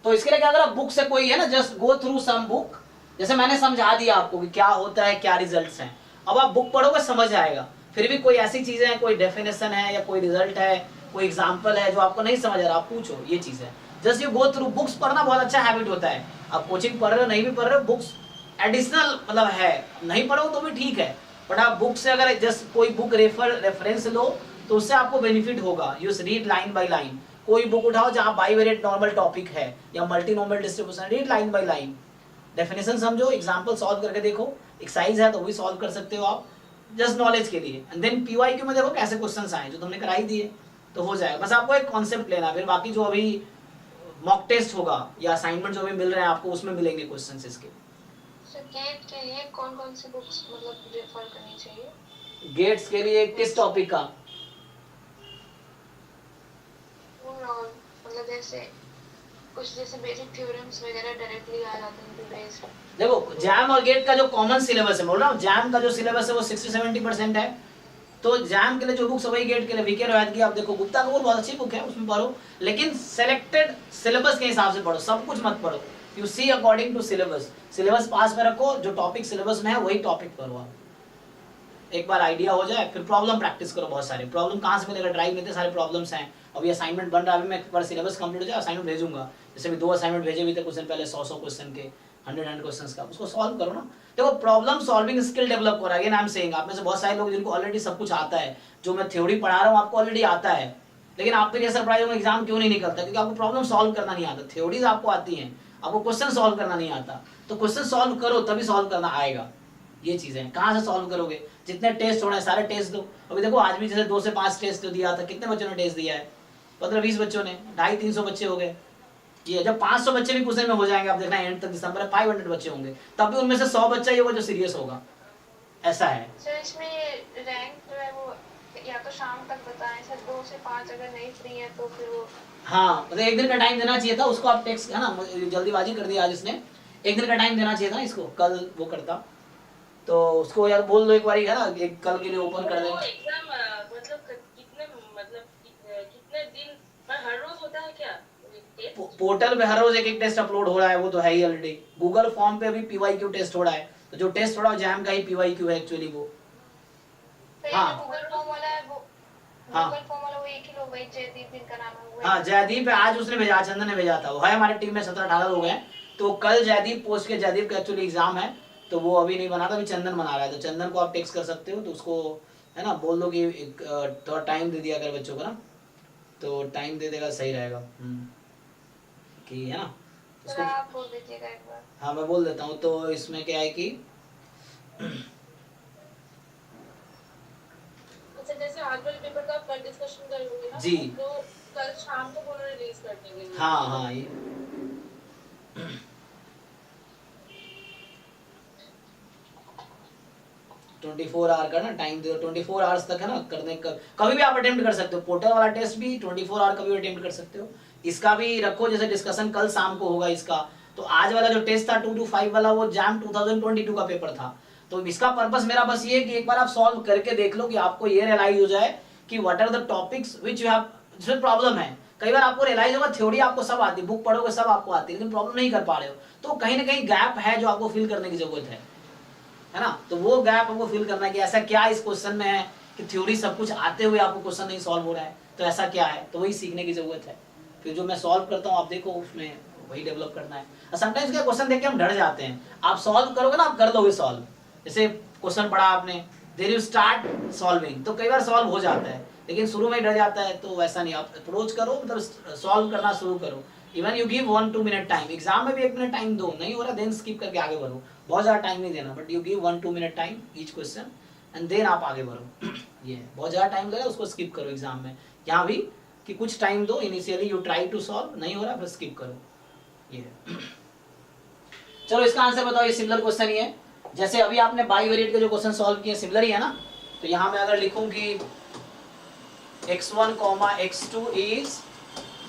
तो इसके लिए क्या करो, बुक से कोई है ना, just go through some book, जैसे मैंने समझा दिया आपको कि क्या होता है, क्या रिजल्ट्स हैं। अब आप बुक पढ़ोगे समझ आएगा, फिर भी कोई ऐसी चीजें हैं, कोई डेफिनेशन है या कोई रिजल्ट है, कोई एग्जाम्पल है जो आपको नहीं समझ आ रहा, आप पूछो, ये चीज है। Just you go through books, पढ़ना बहुत अच्छा हैबिट होता है। आप कोचिंग पढ़ रहे हो, नहीं भी पढ़ रहे हो, बुक्स एडिशनल मतलब है, नहीं पढ़ो तो भी ठीक है, बट आप बुक से अगर जस्ट कोई बुक रेफरेंस लो तो उससे आपको बेनिफिट होगा। You read line by line, कोई बुक उठाओ जहाँ बाईवेरिएट नॉर्मल टॉपिक है या multi normal distribution, read line by line, definition समझो, एग्जांपल सॉल्व करके देखो, एक्सरसाइज है तो भी सॉल्व कर सकते हो आप, जस्ट नॉलेज के लिए। एंड देन पीवाईक्यू में देखो कैसे क्वेश्चंस आए, जो तुमने कराई दिए तो हो जाएगा। बस आपको एक कॉन्सेप्ट लेना, फिर बाकी जो अभी मॉक टेस्ट होगा या असाइनमेंट जो भी मिल रहे हैं आपको, उसमें मिलेंगे क्वेश्चंस इसके। गेट के लिए कौन कौन सी बुक्स मतलब रेफर करनी चाहिए? गेट्स के लिए किस टॉपिक का? ओवरऑल मतलब जैसे कुछ जैसे बेसिक थ्योरम्स वगैरह डायरेक्टली आ जाते हैं बेस्ड। देखो जैम और गेट का जो कॉमन सिलेबस है, बोल रहा हूँ जैम का जो सिलेबस है वो 60-70% है, तो जैम के लिए जो बुक्स वही गेट के लिए। वीके रवायत की आप देखो, गुप्ता का बहुत अच्छी बुक है, उसमें पढ़ो, लेकिन सेलेक्टेड सिलेबस के हिसाब से पढ़ो, सब कुछ मत पढ़ो। You see according to syllabus, syllabus पास में रखो, जो टॉपिक सिलेबस में है वही टॉपिक पढ़ो आप। एक बार आइडिया हो जाए, फिर प्रॉब्लम प्रैक्टिस करो। बहुत सारे प्रॉब्लम कहाँ से मिलेगा, ड्राइव में इतने सारे प्रॉब्लम्स हैं। अभी असाइनमेंट बन रहा है, अभी मैं एक बार सिलेबस कंप्लीट हो जाए असाइनमेंट भेजूंगा, जैसे भी 2 असाइनमेंट भेजे भी थे कुछ दिन पहले, 100 क्वेश्चन के, 100 क्वेश्चन का, उसको सॉल्व करो ना। देखो प्रॉब्लम सॉल्विंग स्किल डेवलप हो रहा है। अगेन आई एम सेइंग, आप में से बहुत सारे लोग जिनको ऑलरेडी सब कुछ आता है, जो मैं थ्योरी पढ़ा रहा हूँ आपको ऑलरेडी आता है, लेकिन आप फिर ये सरप्राइज होंगे एग्जाम क्यों नहीं निकलता, क्योंकि आपको प्रॉब्लम सॉल्व करना नहीं आता। थ्योरीज आपको आती हैं, आपको क्वेश्चन सॉल्व करना नहीं आता, तो क्वेश्चन सॉल्व करो तभी सॉल्व करना आएगा। ये चीजें कहाँ से सॉल्व करोगे, जितने टेस्ट हो रहे हैं सारे टेस्ट दो। अभी देखो आज भी जैसे 2 से 5 टेस्ट दिया था, कितने बच्चों ने टेस्ट दिया है, 15-20 बच्चों ने, 250-300 बच्चे हो गए। ये जब 500 बच्चे भी कुछ दिन में हो जाएंगे, आप देखना एंड तक दिसंबर में 500 बच्चे होंगे, तब भी उनमें से 100 बच्चा ही होगा जो सीरियस होगा, ऐसा है। सर इसमें रैंक जो है वो या तो शाम तक बताएं सर, 2 से 5 अगर नहीं फ्री है तो फिर वो। हाँ मतलब 1 दिन का टाइम देना चाहिए था उसको, आप टेक्स्ट है ना, जल्दीबाजी कर दी आज इसने, 1 दिन का टाइम देना चाहिए था इसको, कल वो करता तो उसको यार बोल दो एक बार है ना, एक कल के लिए ओपन कर देंगे। एग्जाम मतलब कितने दिन पर हर रोज होता है क्या? पोर्टल पे हर रोज एक टेस्ट अपलोड हो रहा है, वो तो है ही ऑलरेडी। गूगल फॉर्म पे अभी पीवाईक्यू टेस्ट हो रहा है, तो जो टेस्ट हो रहा है जैम का ही पीवाईक्यू है एक्चुअली वो। हाँ गूगल फॉर्म वाला है वो, गूगल फॉर्म वाला वो एक ही लोग, वही जयदीप जिनका नाम है वो। हाँ जयदीप है, आज उसने भेजा, चंदन ने भेजा था, वो है हमारी टीम में 17-18 लोग हैं, तो कल जयदीप पोस्ट के, जयदीप का एक्चुअली एग्जाम है, तो वो अभी नहीं बना था, अभी चंदन बना रहा है, तो चंदन को आप टेक्स्ट कर सकते हो, तो उसको है ना बोल दो कि थोड़ा टाइम दे दिया कर बच्चों को ना, तो टाइम दे देगा सही रहेगा कि है ना उसको। आप बोल दीजिएगा एक बार। हाँ मैं बोल देता हूँ। तो इसमें क्या है कि अच्छा जैसे आज वाले पेपर का कल डिस्कशन करोगे ना, जी, तो कल शाम को वो रिलीज कर देंगे। हाँ हाँ ये 24 आवर का ना टाइम दे दो, 24 आवर्स तक है ना करने का, कभी भी आप अटेम्प्ट कर सकते हो। पोर्टल वाला टेस्ट भी 24 आवर कभी अटेम्प्ट कर सकते हो। इसका भी रखो, जैसे डिस्कशन कल शाम को होगा इसका, तो आज वाला जो टेस्ट था 2 to 5 वाला, वो जैम 2022 का पेपर था। तो इसका पर्पस मेरा बस ये कि एक बार आप सॉल्व करके देख लो कि आपको ये रियलाइज हो जाए कि what are the topics which you have, जिसमें प्रॉब्लम है। कई बार आपको रियलाइज होगा थ्योरी आपको सब आती है, बुक पढ़ोगे सब आपको आती है, लेकिन प्रॉब्लम नहीं कर पा रहे हो, तो कहीं ना कहीं गैप है जो आपको फिल करने की जरूरत है ना। तो वो गैप आपको फिल करना है कि ऐसा क्या इस क्वेश्चन में है कि थ्योरी सब कुछ आते हुए आपको क्वेश्चन नहीं सॉल्व हो रहा है, तो ऐसा क्या है, तो वही सीखने की जरूरत है। फिर जो मैं सॉल्व करता हूँ आप देखो उसमें वही डेवलप करना है। समटाइम्स क्या क्वेश्चन देख के हम डर जाते हैं, आप सॉल्व करोगे ना आप कर लोगे सॉल्व। जैसे क्वेश्चन पढ़ा आपने, देयर यू स्टार्ट सॉल्विंग, तो कई बार सॉल्व हो जाता है, लेकिन शुरू में डर जाता है, तो वैसा नहीं, आप अप्रोच करो, मतलब सॉल्व करना शुरू करो। Even you give 1-2 minute time, exam में भी 1 मिनट टाइम दो, नहीं हो रहा देन स्किप करके आगे बढ़ो, बहुत ज़्यादा टाइम नहीं देना, but you give 1-2 minute time each question and then आप आगे बढ़ो। ये बहुत ज़्यादा टाइम लगा उसको स्किप करो एग्जाम में, यहाँ भी कि कुछ टाइम दो, initially you try to solve, नहीं हो रहा फिर स्किप करो। ये चलो इसका आंसर बताओ, ये सिमिलर क्वेश्चन ही है, जैसे अभी आपने बाईवेरिएट के जो क्वेश्चन सॉल्व किए सिमिलर ही है ना। तो यहाँ मैं अगर लिखूं कि x1, x2 is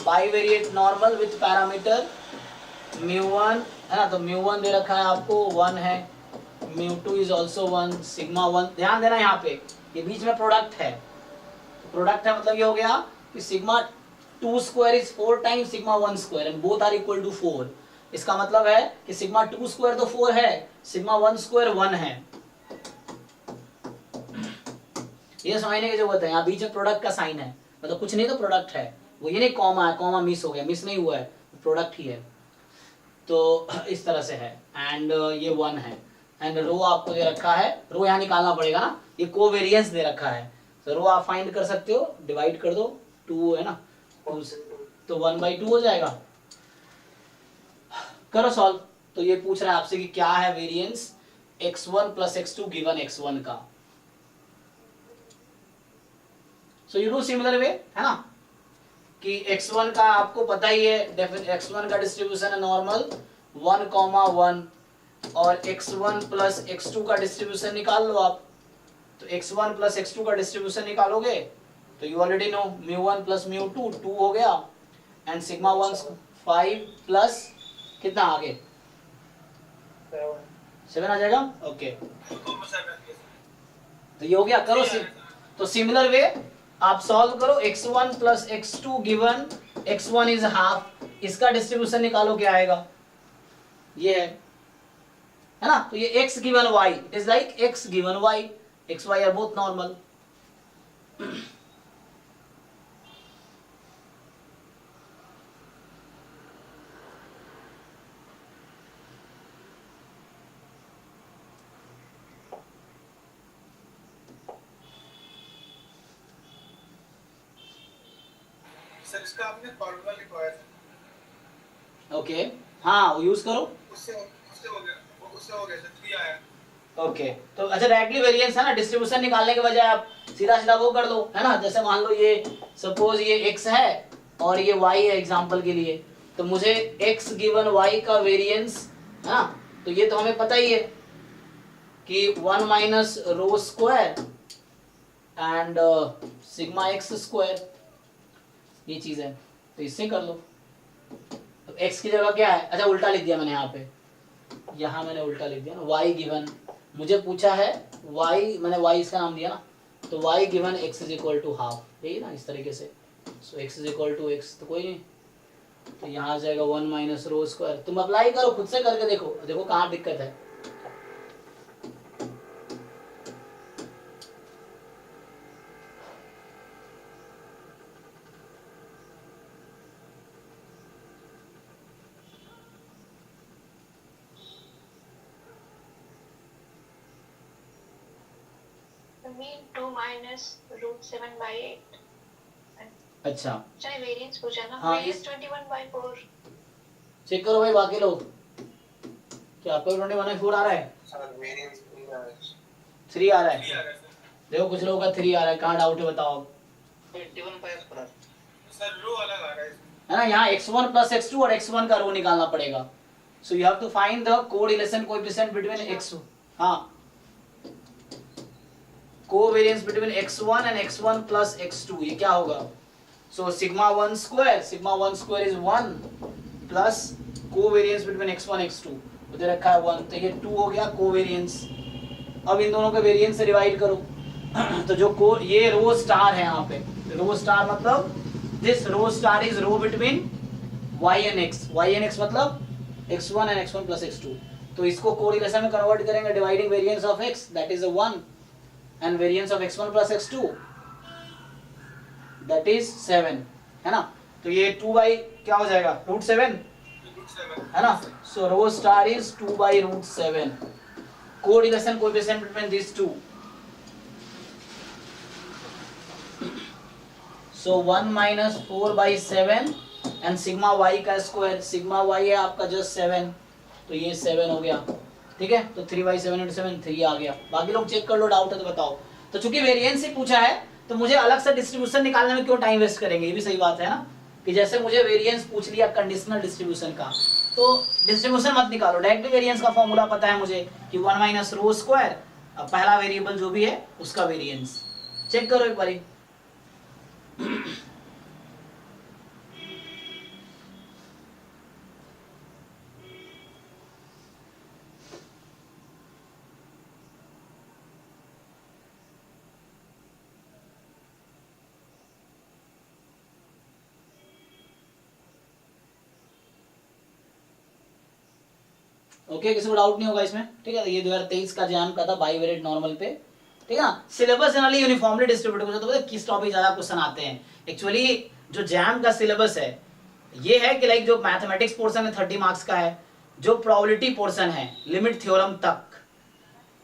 bivariate normal with parameter μ1 है ना, तो μ1 दे रखा है आपको 1 है, μ2 इज ऑल्सो 1, सिग्मा 1, ध्यान देना यहाँ पे ये बीच में प्रोडक्ट है, प्रोडक्ट है मतलब ये हो गया कि sigma 2 square is 4 times sigma 1 square and both are equal to 4। इसका मतलब है कि सिग्मा 2 स्क्वायर तो 4 है, सिग्मा 1 स्क्वायर 1 है। ये समझने की जरूरत है, यहाँ बीच में प्रोडक्ट का साइन है, मतलब कुछ नहीं तो प्रोडक्ट है, वो ये नहीं कॉमा है, कॉमा मिस हो गया, मिस नहीं हुआ है, प्रोडक्ट ही है। तो इस तरह से है एंड ये 1 है एंड रो आपको दे रखा है, रो यहाँ निकालना पड़ेगा ना, ये कोवेरिएंस दे रखा है, तो रो आप फाइंड कर सकते हो, डिवाइड कर दो 2 है ना, 2 तो 1/2 हो जाएगा। करो सॉल्व। तो ये पूछ रहा है आपसे कि क्या है variance x1 plus x2 given x1 का। So you do similar way है ना, कि x1 का आपको पता ही है, x1 का डिस्ट्रीब्यूशन है नॉर्मल 1,1 और x1 प्लस x2 का डिस्ट्रीब्यूशन निकाल लो आप। तो x1 प्लस x2 का डिस्ट्रीब्यूशन निकालोगे तो यू ऑलरेडी नो μ1 प्लस μ2 2 हो गया एंड सिग्मा 1 5 प्लस कितना आगे 7 आ जाएगा। ओके तो ये हो गया, करो तो सिमिलर वे आप सॉल्व करो, x1 plus x2 given x1 is half, इसका डिस्ट्रीब्यूशन निकालो क्या आएगा, ये है ना। तो ये x given y, it is like x given y, x y are both normal. Sir इसका आपने फॉर्मूला लिखवाया था। ओके हाँ वो यूज करो, उससे हो गया सर 3 आया। ओके तो अच्छा डायरेक्टली वेरिएंस है ना, डिस्ट्रीब्यूशन निकालने के बजाय आप सीधा सीधा वो कर लो है ना। जैसे मान लो ये सपोज ये x है और ये y है एग्जांपल के लिए, तो मुझे x गिवन y का वेरिएंस है ना, तो ये तो हमें पता ही है कि 1 minus rho square and sigma x square, ये चीज है, तो इससे कर लो। तो x की जगह क्या है, अच्छा उल्टा लिख दिया मैंने यहाँ पे, यहाँ मैंने उल्टा लिख दिया ना, y गिवन मुझे पूछा है y, मैंने y इसका नाम दिया ना, तो y given x is equal to half, यही ना इस तरीके से। So x is equal to x, तो कोई नहीं, तो यहाँ आ जाएगा 1 माइनस रो स्क्वायर। तुम अप्लाई करो, खुद से करके देखो, देखो कहाँ दिक्कत है। mean 2 minus root 7/8। अच्छा चाहे वेरिएंस पूछा ना, हाँ, वेरिएंस 21/4। चेक करो भाई बाकी लोग, क्या आपको 21/4 आ रहा है? सर वेरिएंस 3 आ रहा है। 3 आ रहा है, देखो कुछ लोगों का 3 आ रहा है, कहाँ डाउट है बताओ। 21/4 सर रो अलग आ रहा है ना, यहाँ x1 प्लस x2 और x1 का रो निकालना पड़ेगा। So you have to find the correlation coefficient between x, हाँ covariance between x1 and x1 plus x2, ये क्या होगा। So sigma 1 square is 1 plus covariance between x1 x2 उधर रखा है 1, तो ये 2 हो गया कोवेरिएंस। अब इन दोनों के वेरिएंस से डिवाइड करो तो जो ये रो स्टार है, यहाँ पे रो स्टार मतलब this rho star is rho between y and x, y and x मतलब x1 and x1 plus x2। तो इसको कोरिलेशन में कन्वर्ट करेंगे, dividing variance of x that is 1 and variance of x1 plus x2 that is 7, है ना। तो ये 2 by क्या हो जाएगा √7, है ना। So rho star is 2 by √7, correlation coefficient between this two. So 1 minus 4 by 7 and sigma y का स्क्वायर, सिग्मा y है आपका जस्ट 7, तो ये 7 हो गया, ठीक है। तो 3 बाई 7 × 7 3 आ गया। बाकी लोग चेक कर लो, डाउट है तो बताओ। तो चूंकि वेरिएंस ही पूछा है तो मुझे अलग से डिस्ट्रीब्यूशन निकालने में क्यों टाइम वेस्ट करेंगे, ये भी सही बात है ना। कि जैसे मुझे वेरिएंस पूछ लिया कंडीशनल डिस्ट्रीब्यूशन का, तो डिस्ट्रीब्यूशन मत निकालो, डायरेक्ट वेरिएंस का फॉर्मूला पता है मुझे कि 1 माइनस रो स्क्वायर, पहला वेरिएबल जो भी है उसका वेरिएंस। चेक करो एक बारी। ओके, किसी को डाउट नहीं होगा इसमें, ठीक है। ये 2023 का जैम का था बाईवेरिएट नॉर्मल पे, ठीक है ना। सिलेबस जनरली यूनिफॉर्मली डिस्ट्रीब्यूटेड हो जाता है। किस टॉपिक ज्यादा क्वेश्चन आते हैं, एक्चुअली जो जैम का सिलेबस है ये है कि लाइक जो मैथमेटिक्स पोर्शन है 30 मार्क्स का है, जो प्रोबेबिलिटी पोर्शन है लिमिट थ्योरम तक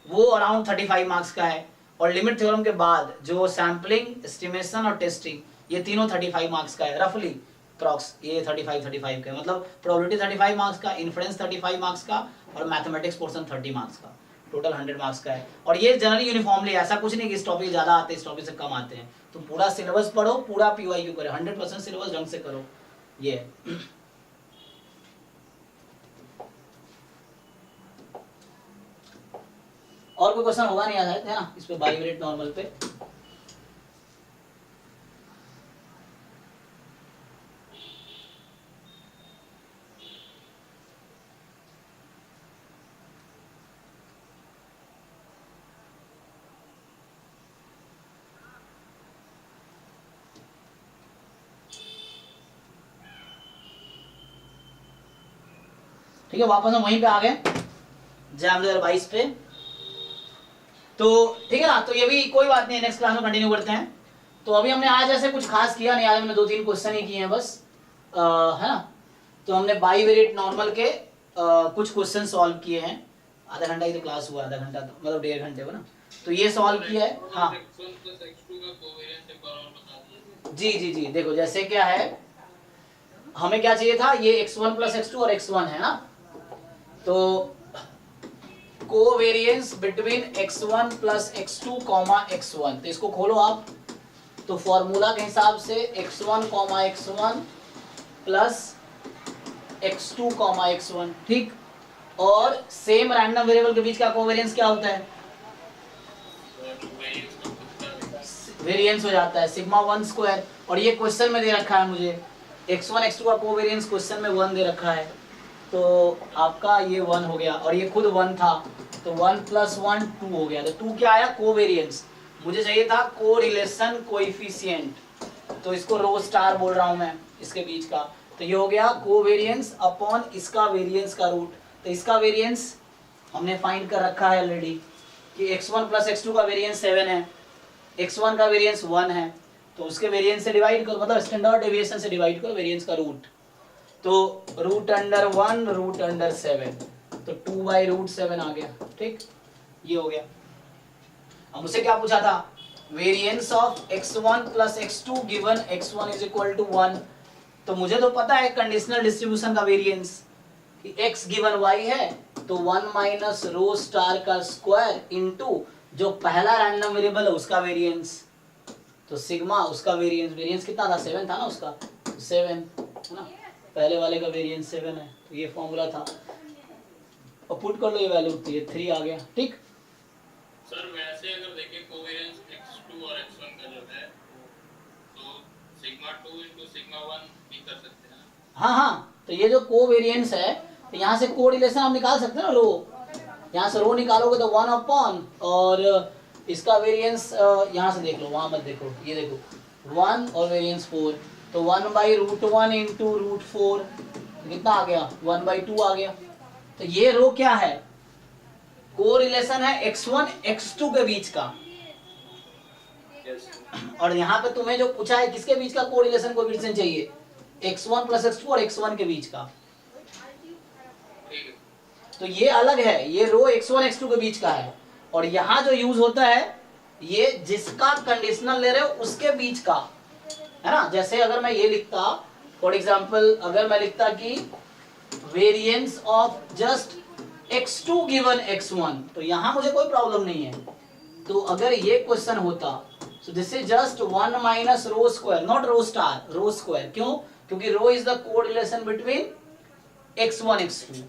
वो अराउंड 35 मार्क्स का है, और लिमिट थ्योरम के बाद जो सैम्पलिंग, एस्टिमेशन और टेस्टिंग ये तीनों 35 मार्क्स का है रफली प्रॉक्स। ये 35 का मतलब प्रोबेबिलिटी 35 मार्क्स का, इन्फ्रेंस 35 मार्क्स का और मैथमेटिक्स पोर्शन 30 मार्क्स का, टोटल 100 मार्क्स का है। और ये जनरली यूनिफॉर्मली, ऐसा कुछ नहीं कि इस टॉपिक ज्यादा आते हैं इस टॉपिक से कम आते हैं। तो पूरा सिलेबस पढ़ो, पूरा पीवाईक्यू करो, 100% सिलेबस ढंग से करो। ये और कोई क्वेश्चन होगा नहीं याद है ना इस पे बाईवेरिएट नॉर्मल पे। ठीक है, वापस हम वहीं पे आ गए जैम 2022 पे। तो ठीक है ना, तो ये भी कोई बात नहीं है, नेक्स्ट क्लास में कंटिन्यू करते हैं। तो अभी हमने आज ऐसे कुछ खास किया नहीं, आज हमने 2-3 क्वेश्चन ही किए हैं बस, है ना। तो हमने बाईवेरिएट नॉर्मल के कुछ क्वेश्चन सॉल्व किए हैं। आधा घंटा ही तो क्लास हुआ, आधा घंटा तो मतलब 1.5 घंटे को ना, तो ये सॉल्व किया है। हाँ जी जी जी, देखो जैसे क्या है, हमें क्या चाहिए था, ये x1 प्लस x2 और x1 है ना। तो covariance between x1 plus x2 comma x1, तो इसको खोलो आप। तो फॉर्मूला के हिसाब से x1 comma x1 plus x2 comma x1, ठीक। और सेम रैंडम वेरिएबल के बीच का कोवेरिएंस क्या होता है, वेरिएंस हो जाता है सिग्मा 1 स्क्वायर। और ये क्वेश्चन में दे रखा है मुझे x1 x2 का कोवेरिएंस क्वेश्चन में 1 दे रखा है, तो आपका ये 1 हो गया और ये खुद 1 था, तो 1 + 1 2 हो गया। तो 2 क्या आया, कोवेरिएंस। मुझे चाहिए था कोरिलेशन कोएफिशिएंट, तो इसको रो स्टार बोल रहा हूं मैं इसके बीच का। तो ये हो गया कोवेरिएंस अपॉन इसका वेरिएंस का रूट। तो इसका वेरिएंस हमने फाइंड कर रखा है ऑलरेडी कि x1 प्लस x2 का वेरिएंस 7 है, x1 का वेरिएंस 1 है, तो उसके वेरिएंस से डिवाइड करो, मतलब स्टैंडर्ड डेविएशन से डिवाइड करो वेरिएंस का रूट। तो √1 √7, तो 2/√7 आ गया, ठीक। ये हो गया। अब मुझसे क्या पूछा था, variance of x1 plus x2 given x1 is equal to 1। तो मुझे तो पता है कंडीशनल डिस्ट्रीब्यूशन का वेरिएंस कि x गिवन y है, तो 1 माइनस रो स्टार का स्क्वायर इनटू जो पहला रैंडम वेरिएबल है उसका वेरिएंस, तो सिग्मा उसका वेरिएंस, वेरिएंस कितना था 7 था ना उसका, 7 है ना, पहले वाले का वेरिएंस 7 है। तो ये फॉर्मूला था, और पुट कर लो ये वैल्यू, तो ये 3 आ गया, ठीक। सर वैसे अगर देखें कोवेरिएंस x2 और x1 का जो है, तो सिग्मा 2 * सिग्मा 1 भी कर सकते हैं। हाँ हाँ, तो ये जो कोवेरिएंस है, तो यहाँ से कोरिलेशन हम निकाल सकते हैं ना, रो, यहाँ से रो निकालोगे तो 1 अपॉन, और इसका वेरिएंस यहाँ से देख लो, वहाँ मत देखो, ये देखो 1 और वेरिएंस 4, तो 1/√1 इंटू √4 कितना आ गया, 1/2 आ गया। तो ये रो क्या है, कोरिलेशन है x1 x2 के बीच का। और यहाँ पे तुम्हें जो पूछा है किसके बीच का कोरिलेशन कोएफिशिएंट चाहिए, x1 + x2 और x1 के बीच का। तो ये अलग है, ये रो x1 x2 के बीच का है। और यहाँ जो यूज होता है ये जिसका कंडीशनल ले रहे हो उसके बीच का है ना। जैसे अगर मैं ये लिखता फॉर एग्जाम्पल, अगर मैं लिखता कि variance of just x2 given x1, तो यहाँ मुझे कोई प्रॉब्लम नहीं है। तो अगर ये क्वेश्चन होता, so this is just 1 minus rho square, not rho star, rho square. क्यों, क्योंकि rho is the correlation between x1 x2।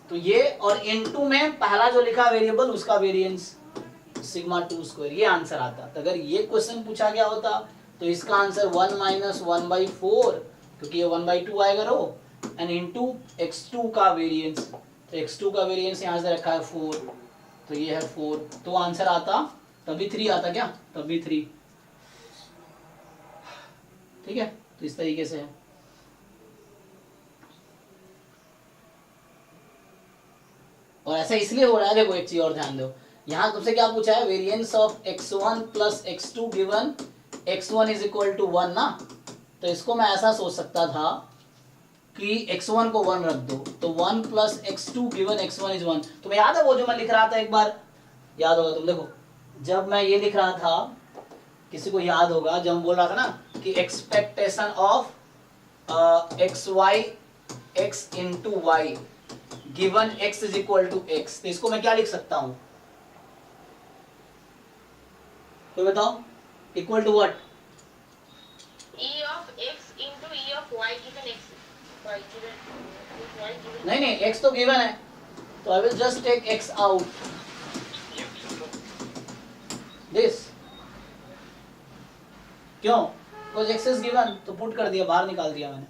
तो ये और इनटू में पहला जो लिखा वेरिएबल उसका वेरिएंस σ2², ये आंसर आता। तो अगर ये क्वेश्चन पूछा गया होता तो इसका आंसर 1 माइनस 1/4, क्योंकि ये 1/2 आएगा रो, एंड इनटू x2 का वेरिएंस। तो x2 का वेरिएंस यहाँ से रखा है 4, तो ये है 4, तो आंसर आता तभी 3 आता क्या, तभी 3। ठीक है, तो इस तरीके से है। और ऐसा इसलिए हो रहा है, देखो एक चीज और ध्यान दो, यहाँ तुमसे क्या पूछा है, variance of x1 + x2 given x1 is equal to 1 ना। तो इसको मैं ऐसा सोच सकता था कि x1 को 1 रख दो, तो 1 + x2 गिवन x1 इज 1। तुम्हें याद है वो जो मैं लिख रहा था, एक बार याद होगा तुम, देखो जब मैं ये लिख रहा था, किसी को याद होगा जब बोल रहा था ना कि expectation of xy x into y given x is equal to x, तो इसको मैं क्या लिख सकता हूं, कोई बताओ, equal to what, E of x into E of y given x, y given नहीं x तो गिवन है, तो I will just take x out, this, क्यों, बिकॉज़ x इज गिवन, तो पुट कर दिया, बाहर निकाल दिया मैंने।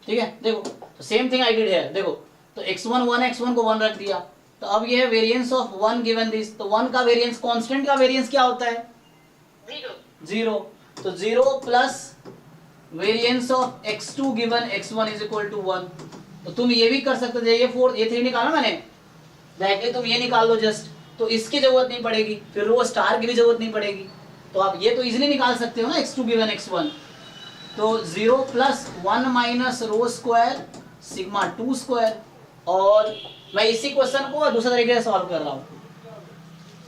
ठीक है, देखो तो same thing I did here, देखो तो x1 1, x1 को 1 रख दिया, तो अब ये है वेरिएंस ऑफ 1 गिवन दिस, तो 1 का वेरिएंस, कांस्टेंट का वेरिएंस क्या होता है, 0, तो 0 plus variance of x2 given x1 is equal to 1। तो तुम ये भी कर सकते थे, ये 4 ये 3 निकाला मैंने, डायरेक्टली तुम ये निकाल लो जस्ट, तो इसकी जरूरत नहीं पड़ेगी, फिर रो स्टार की भी जरूरत नहीं पड़ेगी, तो आप ये तो इजीली निकाल सकते हो ना, x2 गिवन x1। तो 0 प्लस 1 माइनस रो स्क्वायर σ2², और मैं इसी क्वेश्चन को दूसरे तरीके से सॉल्व कर रहा हूं,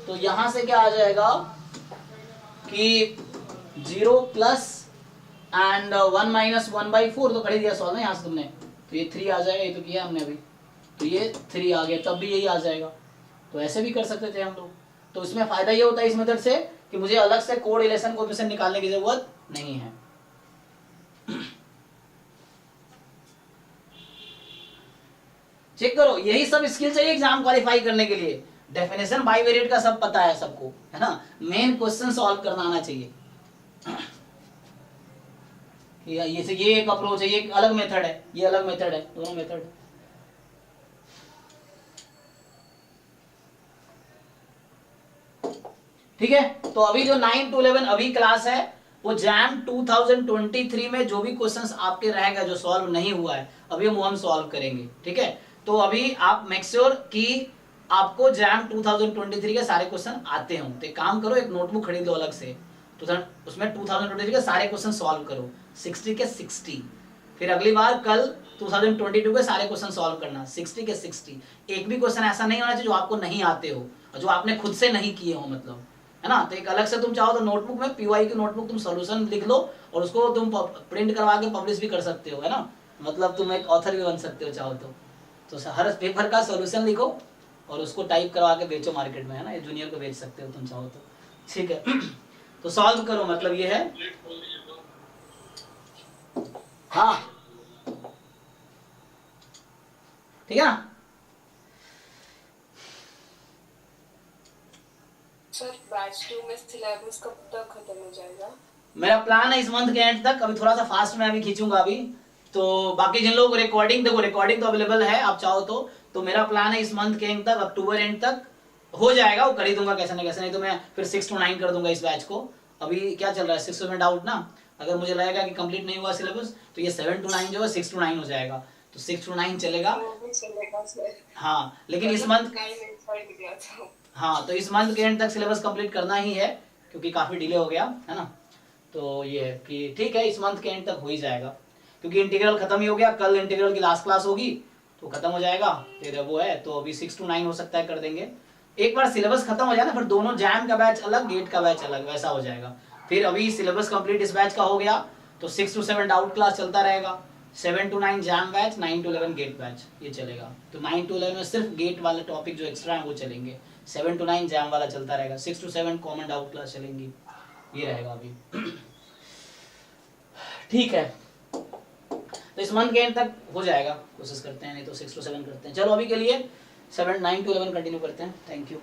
तो यहां से क्या आ जाएगा कि 0 प्लस एंड 1 माइनस 1/4, तो कर ही दिया सॉल्व ना यहाँ से तुमने, तो ये 3 आ जाएगा, ये तो किया हमने अभी, तो ये 3 आ गया, तब भी यही आ जाएगा। तो ऐसे भी कर सकते थे हम लोग। तो इसमें फायदा ये होता है इस मेथड से कि मुझे अलग से कोरिलेशन कोएफिशिएंट निकालने की जरूरत नहीं है। चेक करो, यही सब स्किल चाहिए एग्जाम क्वालिफाई करने के लिए। डेफिनेशन बाइवेरिएट का सब पता है सबको, है ना, मेन क्वेश्चन सॉल्व करना आना चाहिए। ये एक अप्रोच है, ये एक अलग मेथड है, ये अलग मेथड है, दोनों मेथड है। ठीक है, तो अभी जो 9 to 11 अभी क्लास है, वो जैम 2023 में जो भी क्वेश्चंस आपके रहेगा जो सॉल्व नहीं हुआ है, अभी हम सॉल्व करेंगे। ठीक है, तो अभी आप मेक श्योर कि आपको जैम 2023 के सारे क्वेश्चन आते हों। तो एक काम करो, एक नोटबुक खरीद लो अलग से, तो उसमें 2023 के सारे क्वेश्चन सॉल्व करो, 60 के 60। फिर अगली बार कल 2022 के सारे क्वेश्चन सॉल्व करना, 60 के 60। एक भी क्वेश्चन ऐसा नहीं होना चाहिए जो आपको नहीं आते हो और जो आपने खुद से नहीं किए हो, मतलब, है ना। तो एक अलग से तुम चाहो तो नोटबुक में, पीवाई की नोटबुक, तुम सॉल्यूशन लिख लो और उसको तुम प्रिंट करवा के पब्लिश भी कर सकते हो, है ना। मतलब तुम एक ऑथर भी बन सकते हो चाहो तो हर पेपर का सॉल्यूशन लिखो और उसको टाइप करवा के बेचो मार्केट में, है ना, ये जूनियर को बेच सकते हो तुम चाहो तो। ठीक है, तो सॉल्व करो, मतलब ये है। हाँ ठीक है ना। सर बैच 2 में सिलेबस कब तक खत्म हो जाएगा? मेरा प्लान है इस मंथ के एंड तक, अभी थोड़ा सा फास्ट में अभी खींचूंगा अभी। तो बाकी जिन लोग रिकॉर्डिंग, देखो रिकॉर्डिंग तो अवेलेबल है, आप चाहो तो मेरा प्लान है इस मंथ के एंड तक, अक्टूबर एंड तक, हो जाएगा, वो कर ही दूंगा कैसे ना कैसे, नहीं तो मैं फिर 6 to 9 कर दूंगा इस बैच को। अभी क्या चल रहा है 6 to 7 आउट ना, अगर मुझे लगेगा कि कंप्लीट नहीं हुआ सिलेबस तो ये 7 to 9 जो है 6 to 9 हो जाएगा, तो 6 to 9 चलेगा। वो भी चलेगा सर। हाँ लेकिन इस मंथ, हाँ तो इस मंथ के एंड तक सिलेबस कंप्लीट करना ही है क्योंकि काफ़ी डिले हो गया है ना। तो ये कि ठीक है इस मंथ के एंड तक हो ही जाएगा क्योंकि इंटीग्रल खत्म ही हो गया, कल इंटीग्रल की लास्ट क्लास होगी तो खत्म हो जाएगा, फिर वो है तो अभी 6 to 9 हो सकता है कर देंगे। एक बार सिलेबस खत्म हो जाए ना फिर दोनों जैम का बैच अलग, गेट का बैच अलग, वैसा हो जाएगा। फिर अभी सिलेबस कंप्लीट इस बैच का हो गया तो 6 to 7 डाउट क्लास चलता रहेगा, 7 to 9 JAM batch, 9 to 11 GATE batch, ये चलेगा। तो 9 to 11 में सिर्फ गेट वाले टॉपिक जो एक्स्ट्रा है वो चलेंगे, 7 to 9 जैम वाला चलता रहेगा, 6 to 7 कॉमन डाउट क्लास चलेंगी, ये रहेगा अभी। ठीक है तो इस मंथ के एंड तक हो जाएगा, कोशिश करते हैं, नहीं तो 6 to 7 करते हैं। चलो अभी के लिए 9 to 11 कंटिन्यू करते हैं। Thank you.